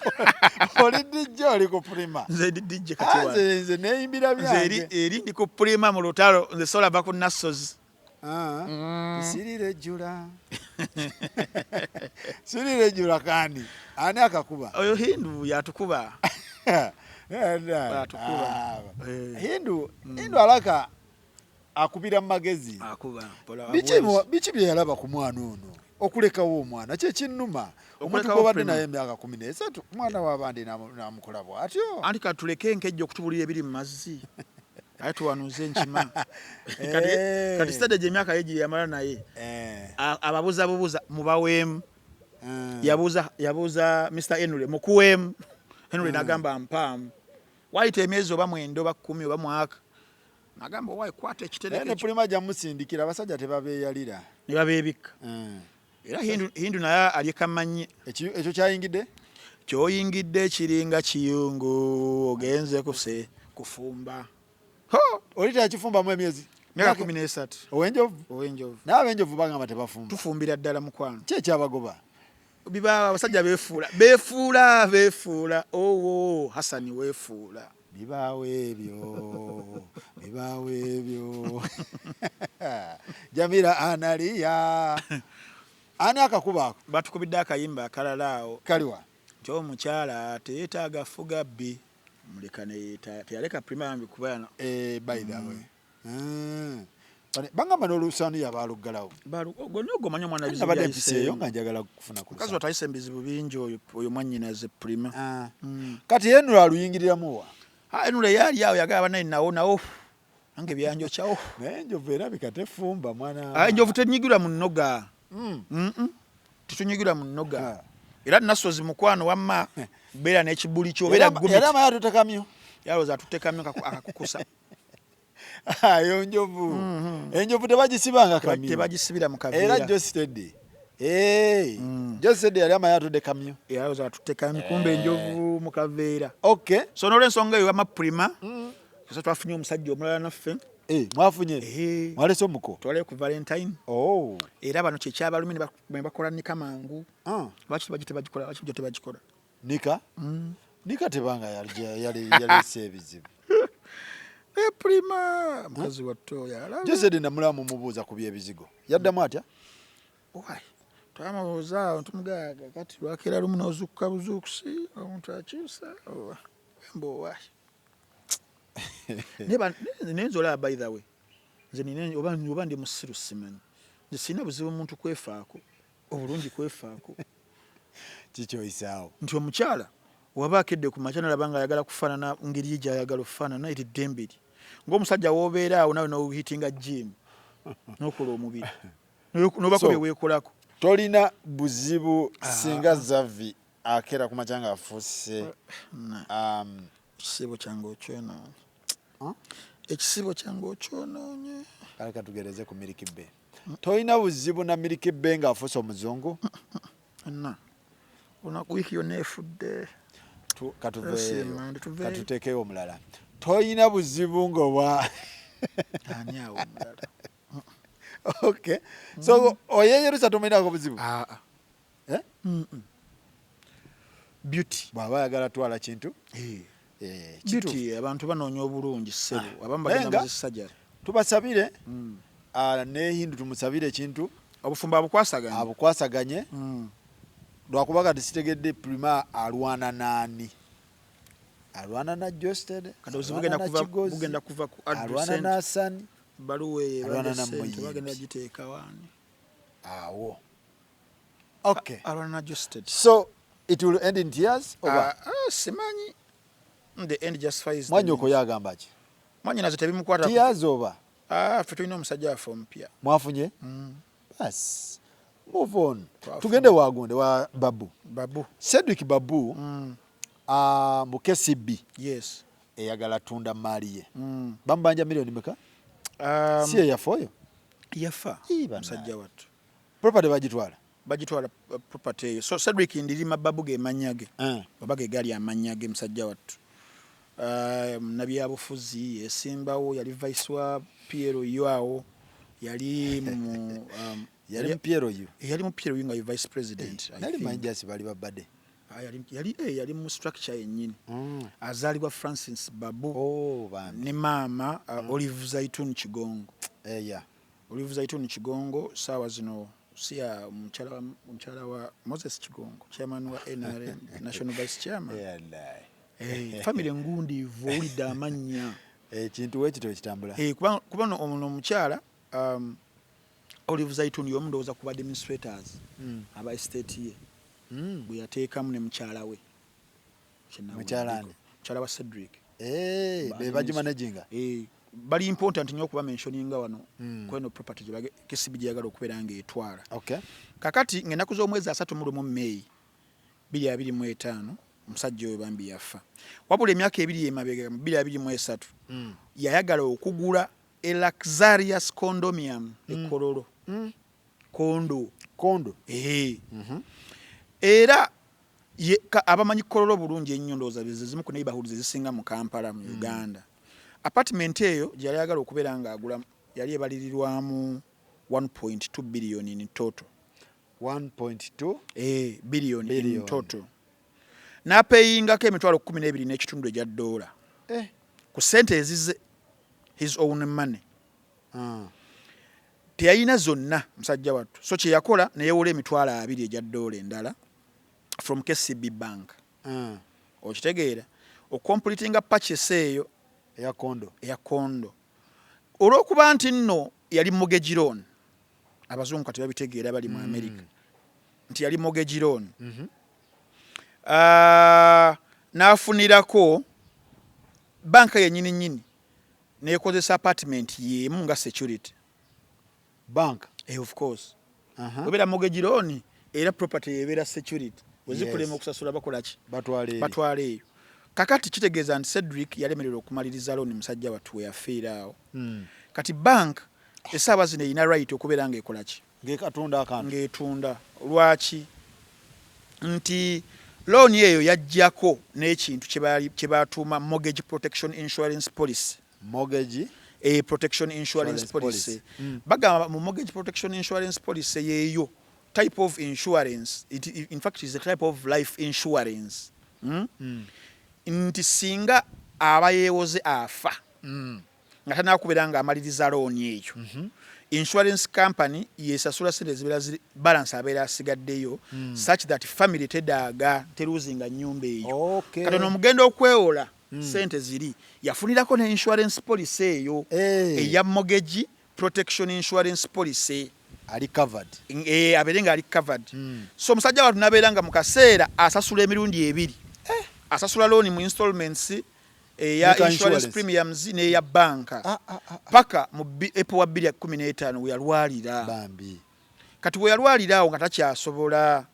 oli DJ oli ku prima nze ndi DJ kati nze neyimbira byange nze eri ndi ku prima mu lutalo nze sola ba ku nasozi Sirire jula. Sirire jula kani. Ani akakuba. Oyo Hindu yatukuba. Hindu alaka akubira magezi. Akuba. Bichi bye yalaba ku mwana ono. Okulekawo omwana kye kinnuma. Omuntu gobadde naye emyaka 13 mwana w'abandi namukola bw'atyo. Anti katuleke enkejjo okutubulira ebiri mu mazzi. Aye tuwanuuze enkima. Kati stade gye emyaka ye gye yamala naye. Ababuuza mubaweemu. Yabuuza Mr. Henry mukuweemu. Henry nagamba mpaamu. Wayita emyezi oba 9 oba 10 oba mwaka. Nagamba owaye kwata ekitereke. Ne Pulima jamusindikira abasajja tebabeeyalira. Ne babeebika. Era Hindu naye alyekamanye. Ekyo kyayingidde? Kyoyingidde kiringa kiyungu ogenze kufumba. Oli takifumbamu emyezi? Myaka 13. Owenjovu? N'abenjovu bagamba tebafumba. Tufumbira ddala mukwano. Ki ekyabagoba? Biba abasajja beefuula. Owo Hasani weefuula. Bibaawo ebyo. Jamila Analia. Ani akakuba ako? Batukubidde akayimba akalala awo. Kaliwa? Ky'omukyala teetaaga fuga bbi. Muleka ne teyaleka primary kubana. By the way. Bangamba n'olusani yabaluggalawo. Gwe manyi omwana bizibu nabadde mpiseeyo nga njagala kufuna ku mukazi watayise mbizibu bingi oyo mwannyinaze prima. Kati Henry aluyingiriramu wa? Henry yali awo yagala banaye nawo nange byanjo kyawo. Naye enjovu erabika tefumba mwana. Enjovu tenyigirwa mu nnoga. Tutunyigira mu nnoga. Era nasozi mukwano wamma beera n'ekibuli kyo beera gumiti. Era amaye atutekamyo. Yaloza atutekamyo akakukusa. Ayo njovu. Enjovu tebagisibanga kamyo. Tebagisibira mu kaveera. Era Jostede. Jostede yali amaye atutekamyo. Yaloza atutekamyo kumbe enjovu mu kaveera. Okay. So n'olw'ensonga eyo wama prima. Kasa twafunye omusajja omulala naffe. Mwafunye. Mwalese omuko. Twale ku Valentine. Era bano kyekyabalumi ne bakola nika mangu. Lwaki tebagikola? Nika? Nika tebanga yali sebizibu. Prima mukazi watto yala. Josedi namulamu mubuuza ku byebizigo. Yaddamu atya? Twamubuuza ntumugaga kati lwakera lumu n'ozukka buzuukusi omuntu akyusa. Mbo nenzola by the way nze oba ndi musiru simanyi nze sina buzibu omuntu kwefaako obulungi kwefaako kikyoyisaawo nti omukyala waba akedde ku makya nalaba nga ayagala kufaanana ngeri gy'ayagala okufaanana eri ddemberi ng'omusajja w'obeera awo nawe n'ohitinga gym n'okola omubiri n'obako bye weekolako tolina buzibu singa Zavi akera ku makya ng'afuuse ekisibo kyange okyonoonye. Ekisibo kyange okyonoonye. Kale katugereze ku Milky Bay. Tolina buzibu na Milky Bay ng'afuuse omuzungu? Wiiki yonna efudde. Katuteekeyo omulala. Tolina buzibu ng'oba ani awo omulala. Okay. So oyeyerusa tomenako buzibu? Beauty. Bw'aba ayagala twala kintu? Beauty abantu banoonya obulungi ssebo abamu bagenda mu zisajjala. Tubasabire ne Hindu tumusabire ekintu obufumba abukwasaganye lwakuba kati sitegedde Prima alwana nani. Alwana na Josted, bugenda kuva ku alwana na Hassan, baluwe alwana na Moyi. Bagenda giteeka wani. Awo. Okay. Alwana na Josted. So it will end in tears? Simanyi. The end justifies. Mwanyoko yagamba ki? Mwanyinaze tebimukwata. Tears over. Ffe tulina omusajja waffe omupya. Mwafunye? Bas. Move on. Tugende wagonde wa Babu. Cedric Babu. Mu KCB. Yes. Eyagala tunda mali ye. Bambanja milioni meka? Si yafa oyo? Yafa. Musajja wattu. Property bagitwala property. So Cedric ndirima Babu ge manyage. Babage gali amanyage musajja wattu. Nabyabufuzi esimbawo yali vice wa Piero Yoao yali mu yali Piero yu. Yali mu Piero yu nga vice president. Yali manjasi bali babade. Yali mu structure yennyini. Azalibwa Francis Babu. Bambi. Ne mama Olive Zaitun Kigongo. Olive Zaituni Kigongo saawa zino siya mukyala wa Moses Kigongo chairman wa NRM National Vice Chairman. Family ngundiivu owulidde amannya ekintu wekito ekitambula kuba ono omukyala Olive Zaituni y'omu ndowooza ku administrators aba estate ye bwe yateekamu ne mukyala we mukyala wa Cedric be bagimanaginga bali important nnyo okuba mentioninga wano kweno property gye KCB gyagala okubeera ng'etwala. Kakati ng'ennaku z'omwezi 31 May 2025 omusajja oyo bambi yafa. Wabula emyaka ebiri emabega mu 2023 yayagala okugula a luxurious condominium Kololo. Kondo. Era abamanyi Kololo bulungi ennyo ndowooza zimu ku neighborhoods ezisinga mu Kampala mu Uganda. Apartment eyo gye yali ayagala okubeera ng'agula yali ebalirirwamu 1.2 billion in total. 1.2 billion in total. N'apeyingako emitwalo 12 n'ekitundu egya dola ku ssente ezize his own money. Teyalina zonna musajja wattu, so kye yakola ne yeewola emitwalo 2 egya dola endala from KCB Bank. Okitegeera okompletinga purchase eyo eya kondo olw'okuba nti nno yali mortgage loan. Abazungu kati babitegeera bali mu America nti yali mortgage loan. N'afunirako banka yennyini n'ekozesa apartment y'emu nga security bank. Of course obeera mortgage loan era property ebeera security wezikulema okusasula bakola ki batwala eyo. Kakati kitegeeza nti Cedric yalemererwa okumaliriza loan musajja wattu we yafiira awo. Kati bank esaawa zino erina right okubeera ng'ekola ki ng'etunda. Lwaki? Nti loan eyo yajjako n'ekintu kye batuuma mortgage protection insurance policy. Protection insurance policy. Bagamba mu mortgage protection insurance policy yeeyo type of insurance. In fact is a type of life insurance. Nti singa aba yeewoze afa nga tanaakubeera ng'amaliriza loan eyo, insurance company yesasula sente zibeera ziri balance abeera asigaddeyo such that family tedaaga teruzinga nnyumba eyo. Kati ono omugenda okwewola sente ziri yafunirako ne insurance policy eyo eya mortgage protection insurance policy ali covered. Abeere nga ali covered. So omusajja wattu n'abeera nga mu kaseera asasula emirundi ebiri. Asasula loan mu installments eya insurance premiums n'eya banka paka mu April wa 2015 we yalwalira bambi. Kati we yalwalira awo nga takyasobola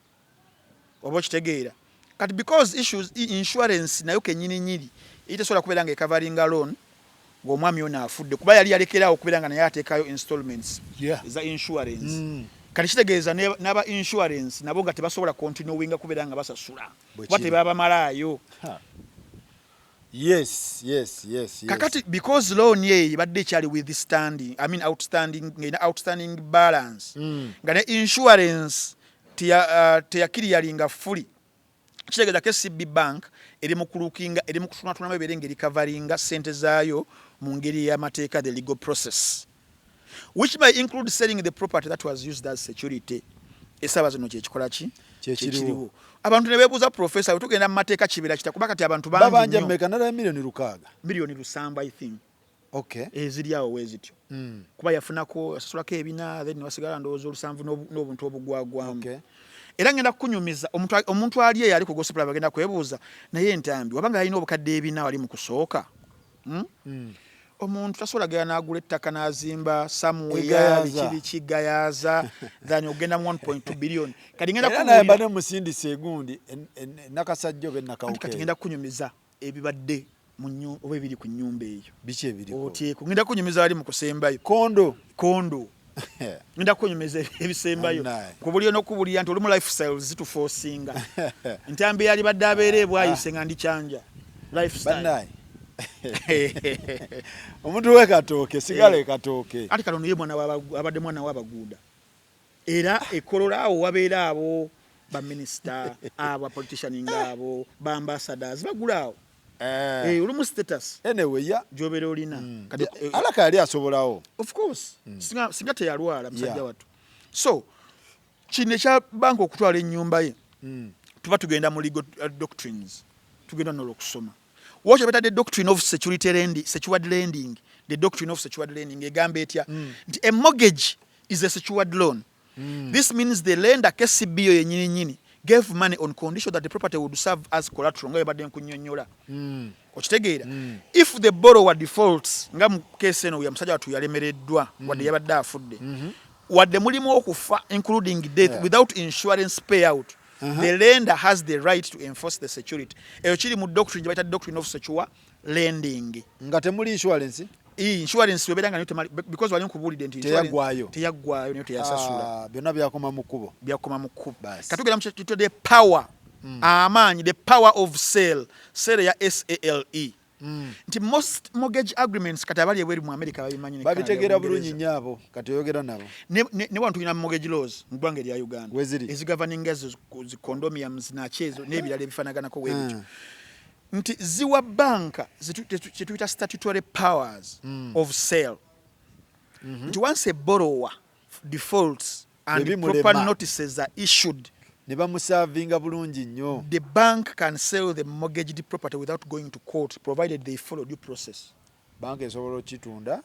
oba kitegeera. Kati because issues insurance nayo kennyini itesobola kubeera nga covering loan ng'omwami ono afudde kuba yali yalekeraawo okubeera nga naye ateekayo installments za insurance. Kati kitegeeza n'aba insurance nabo nga tebasobola continuing kubeera nga basasula kuba tebabamalaayo. Yes. Kakati because loan ye badde kyali outstanding balance nga ne insurance teyakiri yalinga fully. Kitegeeza KCB Bank eri mu kulukinga eri mu kutunatuna ebere ngeri coveringa sente zaayo mu ngeri y'amateeka the legal process which may include selling the property that was used as security. Esaba zino kyekikola ki kyekiriwo. Abantu ne beebuuza professor we tugenda mu mateeka kibira kitakuba kati abantu bangi babanja mmeka nala milioni 600 I think. Eziri awo wezityo kuba yafunako asasulako ebina then wasigala ndowooza olusanvu n'obuntu obugwagwamu. Era ngenda kunyumiza omuntu ali eyo ali ku gospel bagenda kwebuuza naye entambi wabanga alina obukadde ebina wali mu kusooka. Omuntu tasobola gaya n'agula ettaka n'azimba somewhere bikiri kigayaza then ogenda mu 1.2 billion. Kati ngenda kunyumiza naye musindise egundi nakasajjo be nakawuke. Kati ngenda kunyumiza ebibadde mu nnyumba oba ebiri ku nnyumba eyo. Biki ebiri? Oteeko ngenda kunyumiza ali mu kusembayo kondo. Ngenda kunyumiza ebisembayo ku buli n'okubulira nti oli mu lifestyle zituforcinga. Ntambi yali badde abeere bwayise nga ndi kyanja lifestyle. Omuntu we katooke sigale katooke. Ati kalono ye abadde mwana w'abaguuda. Era ekolola awo wabeera abo ba minister abo politician ngabo ba ambassadors bagula awo. olumu status anyway ya gyobera olina kati alaka yali asobolawo of course singa teyalwala musajja wattu so kino ekyabanga okutwala ennyumba ye tuba tugenda mu legal doctrines tugenda n'olwokusoma wakyo betadde doctrine of secured lending the doctrine of secured lending egamba etya nti a mortgage is a secured loan. This means the lender KCB yenyini gave money on condition that the property would serve as collateral nga yabadde nkunyonnyola okitegeera if the borrower defaults nga mu case eno ya musajja watu yalemereddwa wadde yabadde afudde wadde mulimu okufa including death without insurance payout the lender has the right to enforce the security eyo kiri mu doctrine gye bayita doctrine of secure lending nga temuli insurance insurance webera nga because wali nkubulidde nti teyagwayo niyo teyasasula byonna byakoma mu kkubo katugera mu kituto the power amaanyi the power of sale ya SALE nti most mortgage agreements kati abali ebweru mu America babimanyi babitegeera bulungi nnyabo kati oyogera nabo ne wantu ina mortgage laws mu ggwanga erya Uganda ezigoverning zi condominiums nachezo n'ebirala ebifanaganako webyo nti ziwa banka zituyita statutory powers of sale nti once a borrower defaults and proper notices are issued ne bamusavinga bulungi nnyo the bank can sell the mortgaged property without going to court provided they follow due process banka esobola okitunda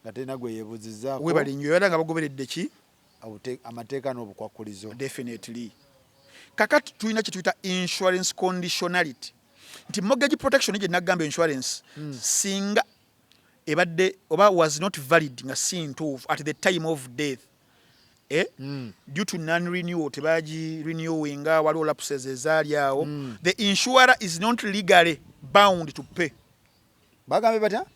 nga terina gwe yeebuzizzaako webali nnyo era nga bagoberedde ki amateeka n'obukwakkulizo definitely kakati tulina kye tuyita insurance conditionality nti mortgage protection gye nagamba insurance singa ebadde oba was not valid nga si ntuufu at the time of death due to non-renewal tebaagi renewinga waliwo lapses ezaali awo the insurer is not legally bound to pay bagambe batya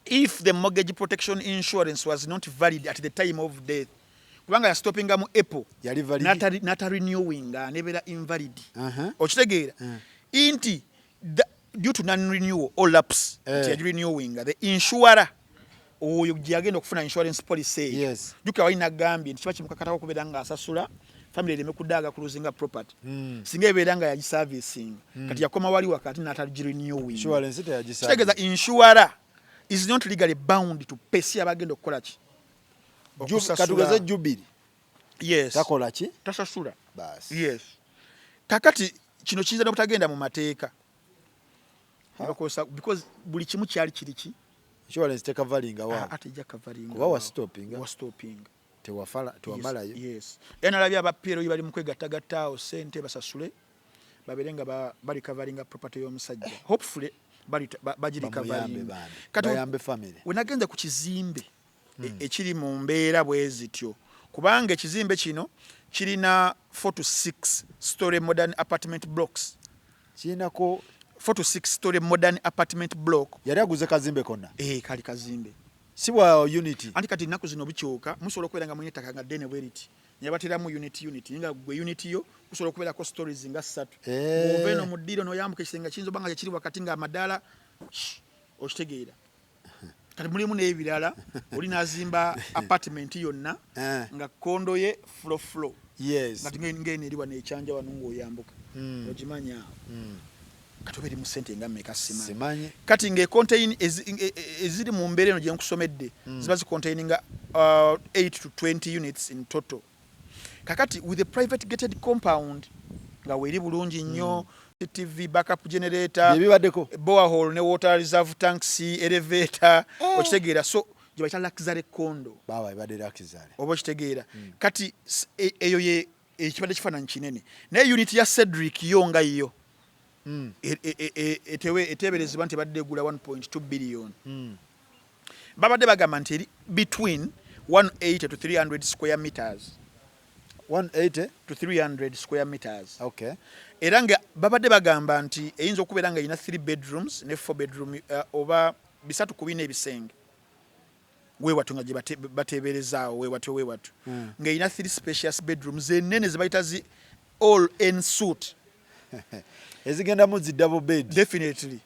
if the mortgage protection insurance was not valid at the time of death kubanga yastopinga mu April yali valid nata renewinga nebeera invalid okitegeera inti due to non-renewal or lapse renewing the insurer oyo gyagenda okufuna insurance policy juka walina gambye nti kiba kimukakatako okubeera nga asasula family ereme kudaaga cruising property singa ebeera nga yagiservicing kati yakoma wali wakati n'atagirenewing insurance teyagiservice kitegeeza insurer is not legally bound to pay si abagenda okukola ki katugeze Jubilee takola ki tasasula kakati kino kiyinza n'obutagenda mu mateeka because buli kimu kyali kiriki insurance tekavalinga wa atejja covering kuba wa stopping tewamalayo nalabye abapeero bali mu kwegattagatta awo sente basasule baberenga bali covering property y'omusajja hopefully bagiri covering bayambe family wenagenze ku kizimbe ekiri mu mbeera bwezityo kubanga ekizimbe kino kirina 4 to 6 story modern apartment blocks kirinako 4 to 6 story modern apartment block yali aguze kazimbe konna kali kazimbe si wa unity anti kati nnaku zino bikyuka musobola okubeera nga mwenye ettaka nga ddene bweriti nebateramu unity nga gwe unity yo kusobola okubeerako stories nga 3 ova eno mu ddiiro n'oyambuka ekisenge kiyinza oba nga kyekiri wakati nga amadaala okitegeera kati mulimu n'ebirala oli n'azimba apartment yonna nga kondo ye flow kati ng'eno eri wano ekyanja wano ng'oyambuka ogimanya kati obeeri mu ssente nga mmeka simanyi kati ng'econtain eziri mu mbeera eno gye nkusomedde ziba zicontaininga 8 to 20 units in total kakati with a private gated compound nga weeri bulungi nnyo TV backup generator borehole ne water reserve tanks elevator okitegeera so gye bayita luxury condo baba ibadde luxury oba okitegeera kati eyo ye ekibadde kifaananyi kinene naye unit ya Cedric yo nga yo eteberezebwa nti badde egula 1.2 billion babadde bagamba nti eri between 180 to 300 square meters 180 to 300 square meters okay era nga babadde bagamba nti eyinza okubeera nga ina 3 bedrooms ne 4 bedroom oba bisatu ku bina ebisenge weewatu nga gye bateeberezaawo weewatu nga ina 3 spacious bedrooms ennene ze bayita zi all en suite ezigenda mu zi double bed definitely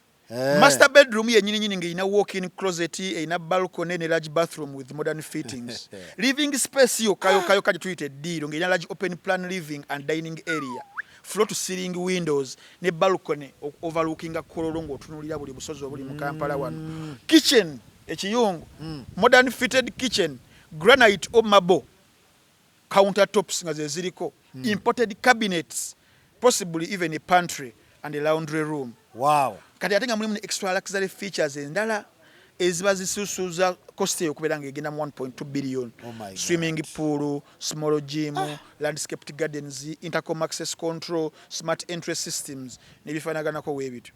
master bedroom yennyini nga ina walk-in closet ina balcony ne large bathroom with modern fittings living space yo kayo kaje tuyite eddiiro nga ina large open plan living and dining area floor to ceiling windows ne balcony overlooking Kololo ng'otunuulira buli busozi obuli mu Kampala wano. Kitchen ekiyungu modern fitted kitchen granite or marble countertops nga ze ziriko imported cabinets possibly even a pantry and a laundry room. Wow. Kati ate nga mulimu ne extra luxury features endala eziba zisusuza cost okubeera ng'egenda mu 1.2 billion. Swimming pool, small gym, landscaped gardens, intercom access control, smart entry systems n'ebifaanaganako weebityo.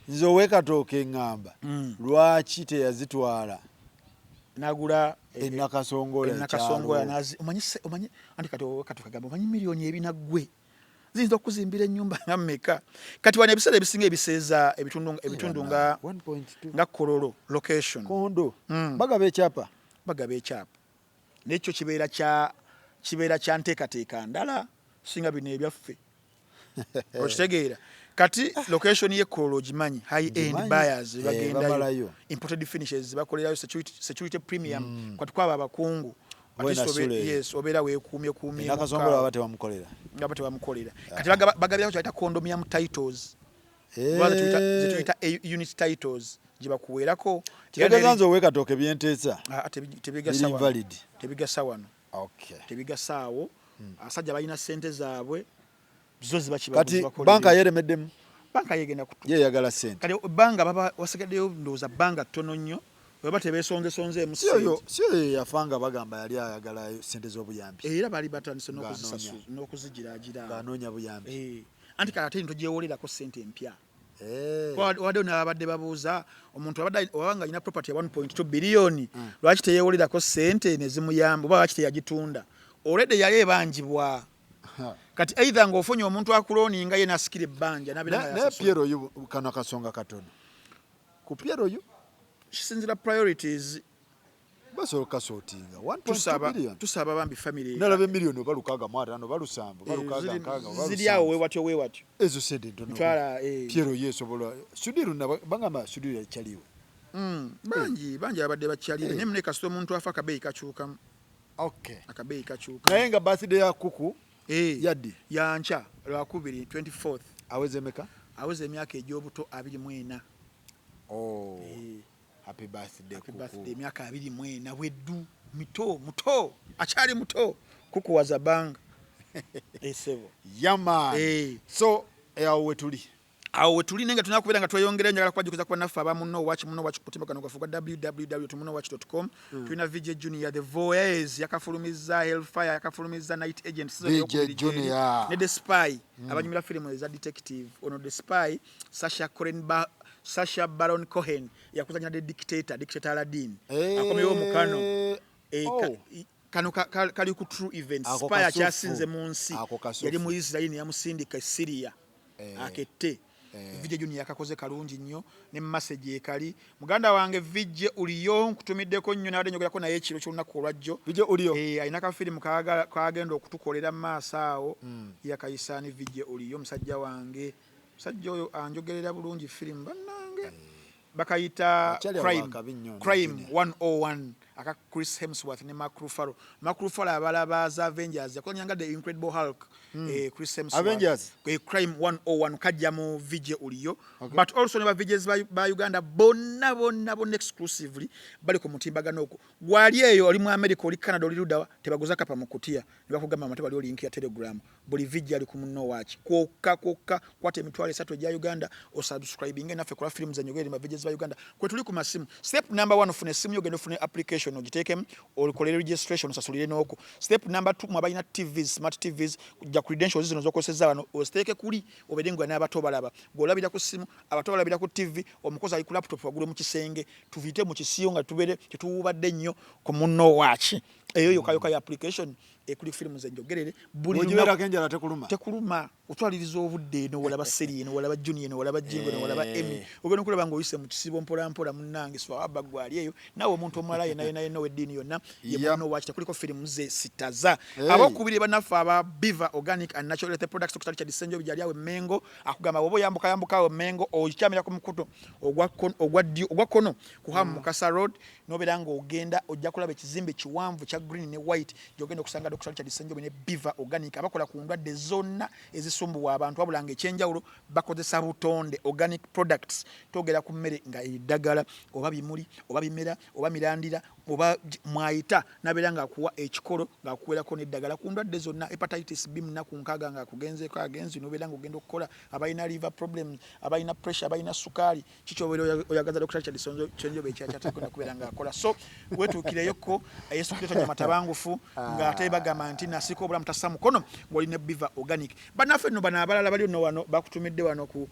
Nze owekatooka eŋŋamba lwaki teyazitwala nagula Nakasongola omanyi anti kati owekatooka gamba omanyi miliyoni ebina ggwe ziyinza okuzimbira ennyumba nga mmeka kati wano ebiseera ebisinga ebiseeza ebitundu nga Kololo location kondo bagaba ekyapa n'ekyo kibeera kya nteekateeka ndala singa bino ebyaffe okitegeera kati location ye Kololo gimanyi high end buyers bagendayo imported finishes bakolerayo security premium kati kwaba abakungu yes obeera weekuumye Nakasongola bamukolera kati bagabirako kyayita condominium titles zituyita unit titles gye bakuweerako kitegeeza owekatooka ebyenteesa tebigasa wano tebigasaawo abasajja balina ssente zaabwe zo ziba kati banka yeremeddemu banka yegenda yeyagala ssente kati banga baba wasigaddeyo ndowooza banga ttono nnyo weba tebesonzesonzeemu siyo yafanga bagamba yali ayagala ssente z'obuyambi era bali batandise n'okuzigiraagira ng'anoonya buyambi anti kati ate ntogyewolerako ssente empya waddeyo n'abadde babuuza omuntu wabanga alina property ya 1.2 biliyoni lwaki teyeewolerako ssente ne zimuyamba oba lwaki teyagitunda olwedde yali ebanjibwa kati either ng'ofunye omuntu akulooninga ye nasikira ebbanja naye Piero oyo kano akasonga katono ku Piero oyo kisinzira priorities basobola okukasootinga 1.2 billion tusaba bambi family nalaba emiliyoni oba 65 oba 7 ziri awo weewatyo ezo sente ntono Piero yeesobola sudiru bagamba sudiru yakyaliwe bangi abadde bakyalire naye mune kasita omuntu afa akabeeyi kakyukamu akabeeyi kakyuka naye nga birthday ya kuku yaddi yanca lwakubiri 24th aweze meka aweze emyaka egy'obuto 24 happy birthday emyaka 24 weddu muto akyali muto kuku wazabanga esebo so awo wetuli nenga tulina kubeera nga tweyongera njagala kwajjukiza kuba naffe aba muno wachi kutimbagano gafuga www.munowatch.com tulina VJ Junior the Voyeurs yakafulumiza Hellfire yakafulumiza Night Agent VJ Junior ne The Spy abanyumira filimu za detective ono The Spy Sacha Baron Cohen yakuzanya the dictator Aladdin akomeyo mukano kano kali ku true events Spy kyasinze mu nsi yali mu Israel yamusindika Syria akette VJ Junior yakakoze kalungi nnyo ne message ekali muganda wange VJ uliyo nkutumiddeko nnyo nabadde nyogerako naye ekiro ky'olunaku olwajjo VJ uliyo alina ka filimu kagenda okutukolera mu maaso awo yakayisaani VJ uliyo musajja wange musajja oyo anjogerera bulungi filimu bannange bakayita crime 101 aka Chris Hemsworth ne Mark Ruffalo abalabaza Avengers yakonyanga the Incredible Hulk Chris Hemsworth Avengers crime 101 kajja mu VJ uliyo but also ne ba VJs ba Uganda bonna exclusively bali ku mutimbagano okwo gwali eyo oli mu America oli Canada oli Ludawa tebagoza kapa mu kutia ne bakugamba mate bali link ya Telegram buli VJ ali ku Munowatch kokka kwate emitwalo 3 gya Uganda o subscribing naffe kola films za nyogere ma VJs ba Uganda kwe tuli ku masimu step number 1 ofune simu yogende ofune application ogiteekemu olukolere registration osasulire n'oko step number 2 mwabalina TVs smart TVs kujja credentials zino zokoseza wano ositeeke kuli obedengo n'abato balaba golabira ku simu abato balabira ku TV omukozi ali ku laptop wagule mu kisenge tuvite mu kisiyo nga tubere tetuubadde nnyo ku Munowatch eyo yokayoka ya application ekuli filmu zenjogerere buli lunaku kenjala tekuluma otwaliriza obudde no walaba serie no walaba junior no walaba jingo no walaba Emmy ogenda kulaba ngo oyise mu kisibo mpola munange swa abagwali eyo nawe omuntu omala naye no edini yonna ye Munowatch tekuliko filmu ze sitaza abakubiri banafa aba Beaver Organic and Natural Health Products okutali kya disenjo bijali awe Mengo akugamba bobo yambuka awe Mengo okyamira ku mukuto ogwa kono kuhamu Mukasa Road noberanga ogenda ojja kulaba ekizimbe kiwanvu ekya green ne white gyogenda okusanga Dr. Richard Ssenjobe ne Biva Organic abakola ku ndwadde zonna ezisumbuwa abantu wabula ng'ekyenjawulo bakozesa butonde organic products togera ku mmere nga eddagala oba bimuli oba bimera oba mirandira oba mwayita nabeera ng'akuwa ekikolo ng'akuweerako n'eddagala ku ndwadde zonna hepatitis B munaku nkaaga ng'akugenzeeko agenzi n'obeera ng'ogenda okukola abalina liver problems abalina pressure abalina sukaali kikyobeera oyagaza Dr. Richard Ssenjobe ekyakyategenda kubeera ng'akola so wetuukireyoko Yesu Kristo matabangufu ng'ate bagamba nti nasiko obulamu tassa mukono ng'olina Biva Organic bannaffe nno bano abalala bali nno wano bakutumidde wano ku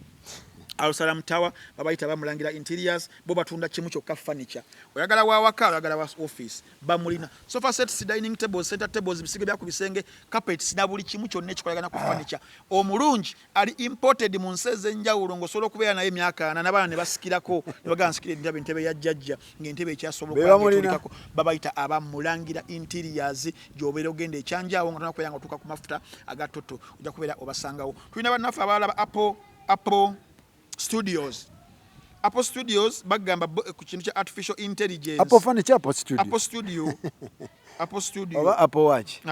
Al-Salam Tower babayita bamulangira interiors bo batunda kimu kyokka furniture oyagala wa waka oyagala wa office bamulina sofa sets dining tables center tables bisige bya ku bisenge carpets na buli kimu kyonna ekikolagana ku furniture omulungi ali imported mu nseze njawulo ngosolo kubeera naye myaka na nabana ne basikirako ne bagansikira ndabe ntebe ya jjajja ng'entebe ekyasobola okutulikako babayita abamulangira interiors gyobera ogenda ekyanjawo nga tunakubeera nga otuuka ku mafuta agatoto ojja kubeera obasangawo tulina bannafu abalaba Apple Studios. Apple Studios bagamba ku kintu kya artificial intelligence. Apple furniture Apple Studio. Apple Studio. Apple Studio. Oba Apple Watch.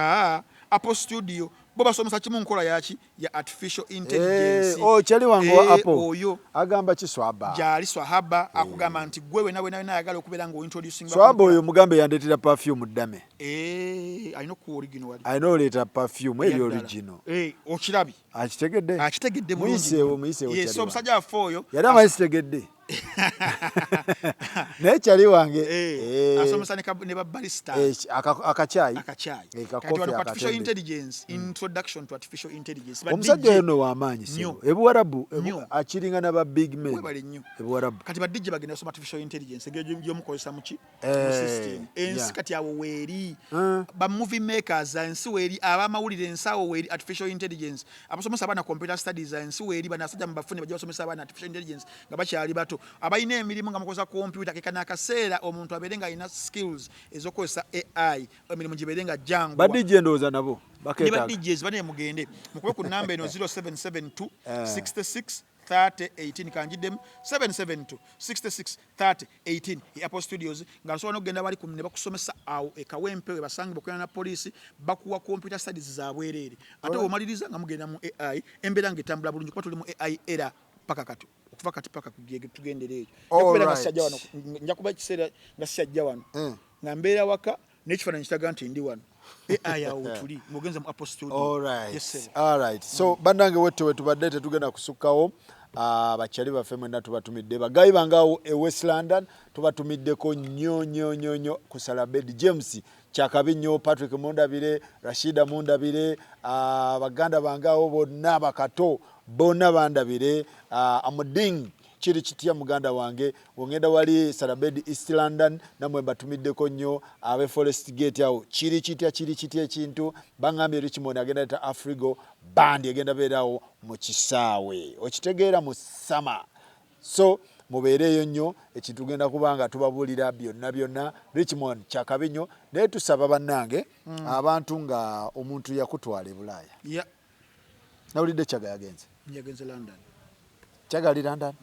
Apple Studio. Bo basomesa kimu nkola yaki ya artificial intelligence. Kyali wangu wa Apple. Oyo. Agamba ki Swaba. Jali Swahaba akugamba nti gwewe nawe ayagala okubeera ngo introducing. Swaba oyo mugambe yandetera perfume ddame. Alina ku original wali. I know later perfume eri original. Okirabi. Akitegedde muyiseewo kyali. Yes, omusajja afo oyo. Yali amayitegedde. Naye kyali wange asomesa ne babalista akachai artificial intelligence introduction to artificial intelligence omusajja ono w'amaanyi sebo ebuwarabu akiringa n'aba big men ebuwarabu kati badijje bagenda kusoma artificial intelligence gy'omukozesa muki system ensi kati awo weeri ba movie makers ensi weeri abamawulire ensi awo weeri artificial intelligence abasomesa abaana computer studies ensi weeri banasajja mu bafune bajja basomesa abaana artificial intelligence nga bakyali bato abayina emirimu nga mukozesa computer kekana akaseera omuntu abeere nga alina skills ezokozesa AI emirimu gibeere nga jangu badijje ndowooza nabo baketa badijje bane mugende mukube ku namba eno 0772 66 30 18 kanjiddemu 772 66 30 18 Apple Studios nga nsobola okugenda bali ku ne bakusomesa awo ekawempe we basangibwa okulana na poliisi bakuwa computer studies za bwereere ate omaliriza nga mugenda mu AI embeera ng'etambula bulungi kuba tuli mu AI era paka kati okuva kati paka tugendera ekyo okubeera nga sajja wano nja kuba ekiseera nga sajja wano nga mbeera waka n'ekifaananyi kitaga nti ndi wano AI awo tuli mugenze mu Apple Studio. All right. So bannange wettu tubadde tetugenda kusukkawo abakyali baffe mwenna tubatumidde bagayi bangawo e West London tubatumiddeko nnyo ku Salabedi James Kyakabi nnyo Patrick Mundabire Rashida Mundabire baganda bangawo bonna bakato bonna bandabire amuding kiri kitya muganda wange wongenda wali Salabedi East London namwe batumiddeko nnyo abe Forest Gate awo kiri kitya ekintu bangambye Richmond agenda ta Afrigo band agenda beerawo mu kisaawe okitegeera mu sama so mubeereyo nnyo ekintu tugenda kubanga tubabulira byonna Richmond Kyakabi nnyo naye tusaba bannange abantu nga omuntu yakutwala e Bulaaya nawulidde Kyaga yagenze London Kyaga ali London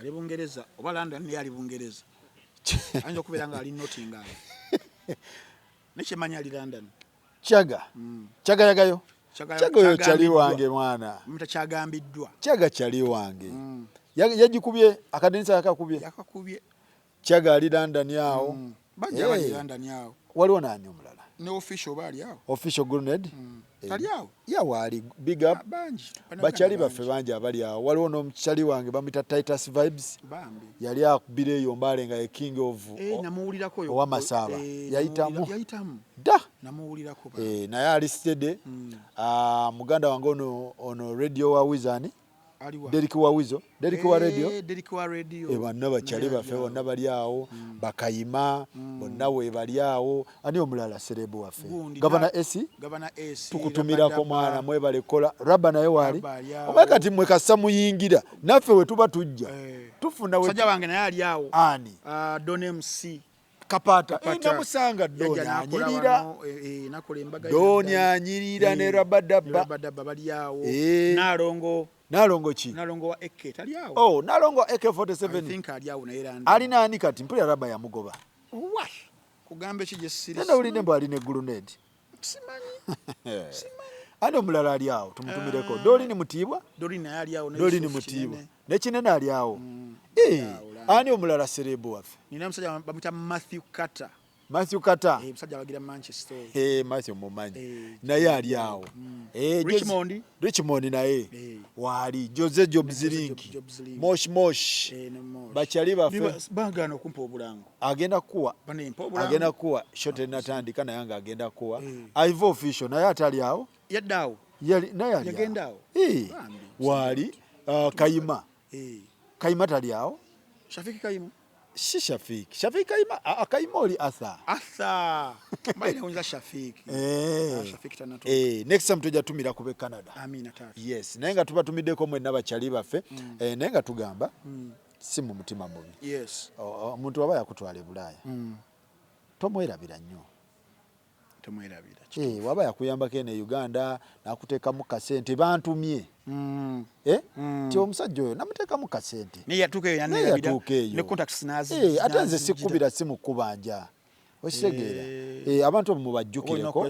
ali Bungereza oba London ne ali Bungereza ayinza okubeera nga ali Nottingham nekimanya ali London Kyaga yagayo Kyaga oyo kyali wange mwana mutacyagambiddwa Kyaga kyali wange yagikubye akadinisa yakakubye Kyaga ali London yawo bajja bali London yawo waliwo nani omulala ne official bali yawo official Grenade ali yawo yawo ali big up bakyali baffe bangi abali awo waliwo n'omukyali wange bamuyita Titus Vibes yali akubira eyo mbale nga ye king of owamasaba yayitamu da namuwulirako naye ali stede muganda wange ono radio wa Wizani Deriki wa Wizo Deriki wa radio bonna bakyali baffe bonna bali awo bakayima bonna we bali awo ani omulala serebu waffe Governor AC tukutumirako mwana mwebale kola raba naye wali omwe kati mwe kassa muyingira naffe we tuba tujja tufuna we sajja wange naye ali awo ani Don MC Kapata ndamusanga Doni anyirira ne Rabadaba bali awo Nalongo ki? Nalongo wa AK tali awo. Oh, Nalongo AK47. I think ali awo na Ireland. Ali nani kati mpira raba ya mugoba. Kugambe kije siri. Nenda uline mbo aline grenade. Simanyi. Ano mulala ali awo tumutumireko. Doli ni mutibwa? Doli na ali awo. Doli ni mutibwa. Ne kinene ali awo. Ani omulala serebu wafe. Nina musajja bamuta Matthew Carter. Matthew Carter. Musajja wagira Manchester. Matthew mumanyi. Naye ali awo. Richmond naye. Wali Jose Jobziringi. Mosh. Bachali bafe. Bagano kumpa obulango. Agenda kuwa. Agenda kuwa shot natandika naye anga agenda kuwa. Ivo official naye atali awo. Yaddawo. Naye ali. Yagenda awo. Wali Kayima. Kayima tali awo. Shafiki Kayima. Si Shafiki. Shafiki Kayima. Kayima oli Arthur. Mbali unza Shafiki. Shafiki tanato. Next time tujja tumira kube Canada. Amina tatu. Yes. Naye nga tuba tumiddeko mwenna bachali baffe. Naye nga tugamba si mu mutima mubi. Yes. Omuntu waba yakutwala Bulaaya. Tomwerabira nnyo. Tomwerabira. Waba yakuyambako ene Uganda nakuteekamu kasente bantumye. Ti omusajja oyo namuteekamu kasente. Naye yatuuka eyo yannerabira. Ne contacts nazi. Ate nze sikkubira simu kubanja. Okitegeera. Abantu mubajjukireko.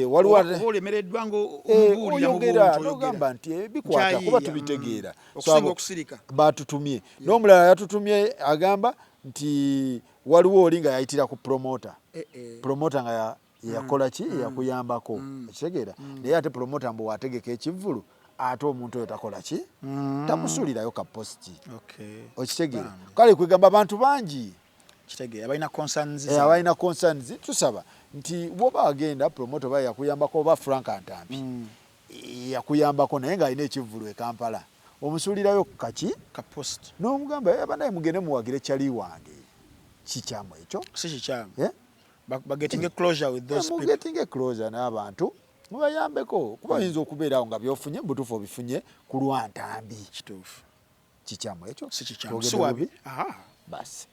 Waliwo olemereddwa ng'omubuulira mu buntu n'ogamba nti bikwata kuba tubitegeera. Okusinga okusirika. Batutumye. N'omulala yatutumye agamba nti waliwo oli nga yayitira ku promoter. Promoter nga yakola ki yakuyambako. Okitegeera. Naye ate promoter mbu wategeka ekivvulu. Ate omuntu oyo takola ki? Tamusuulirayo ka posti. Okitegeera. Kale kwegamba abantu bangi. Kitegeera abalina concerns. Abalina concerns tusaba nti woba agenda promoter ba yakuyambako oba Frank Antambi. Yakuyambako naye nga alina ekivvulu e Kampala. Omusuulirayo kaki? Ka post. N'omugamba abanaye mugende muwagire kyali wange. Kikyamu ekyo? Si kikyamu. Getting a closure with those people. Getting a closure n'abantu. Mubayambeko kuba oyinza okubeerawo nga byofunye butuufu obifunye ku lwa Ntambi. Kituufu. Kikyamu ekyo? Si kikyamu. Si wabi. Basi.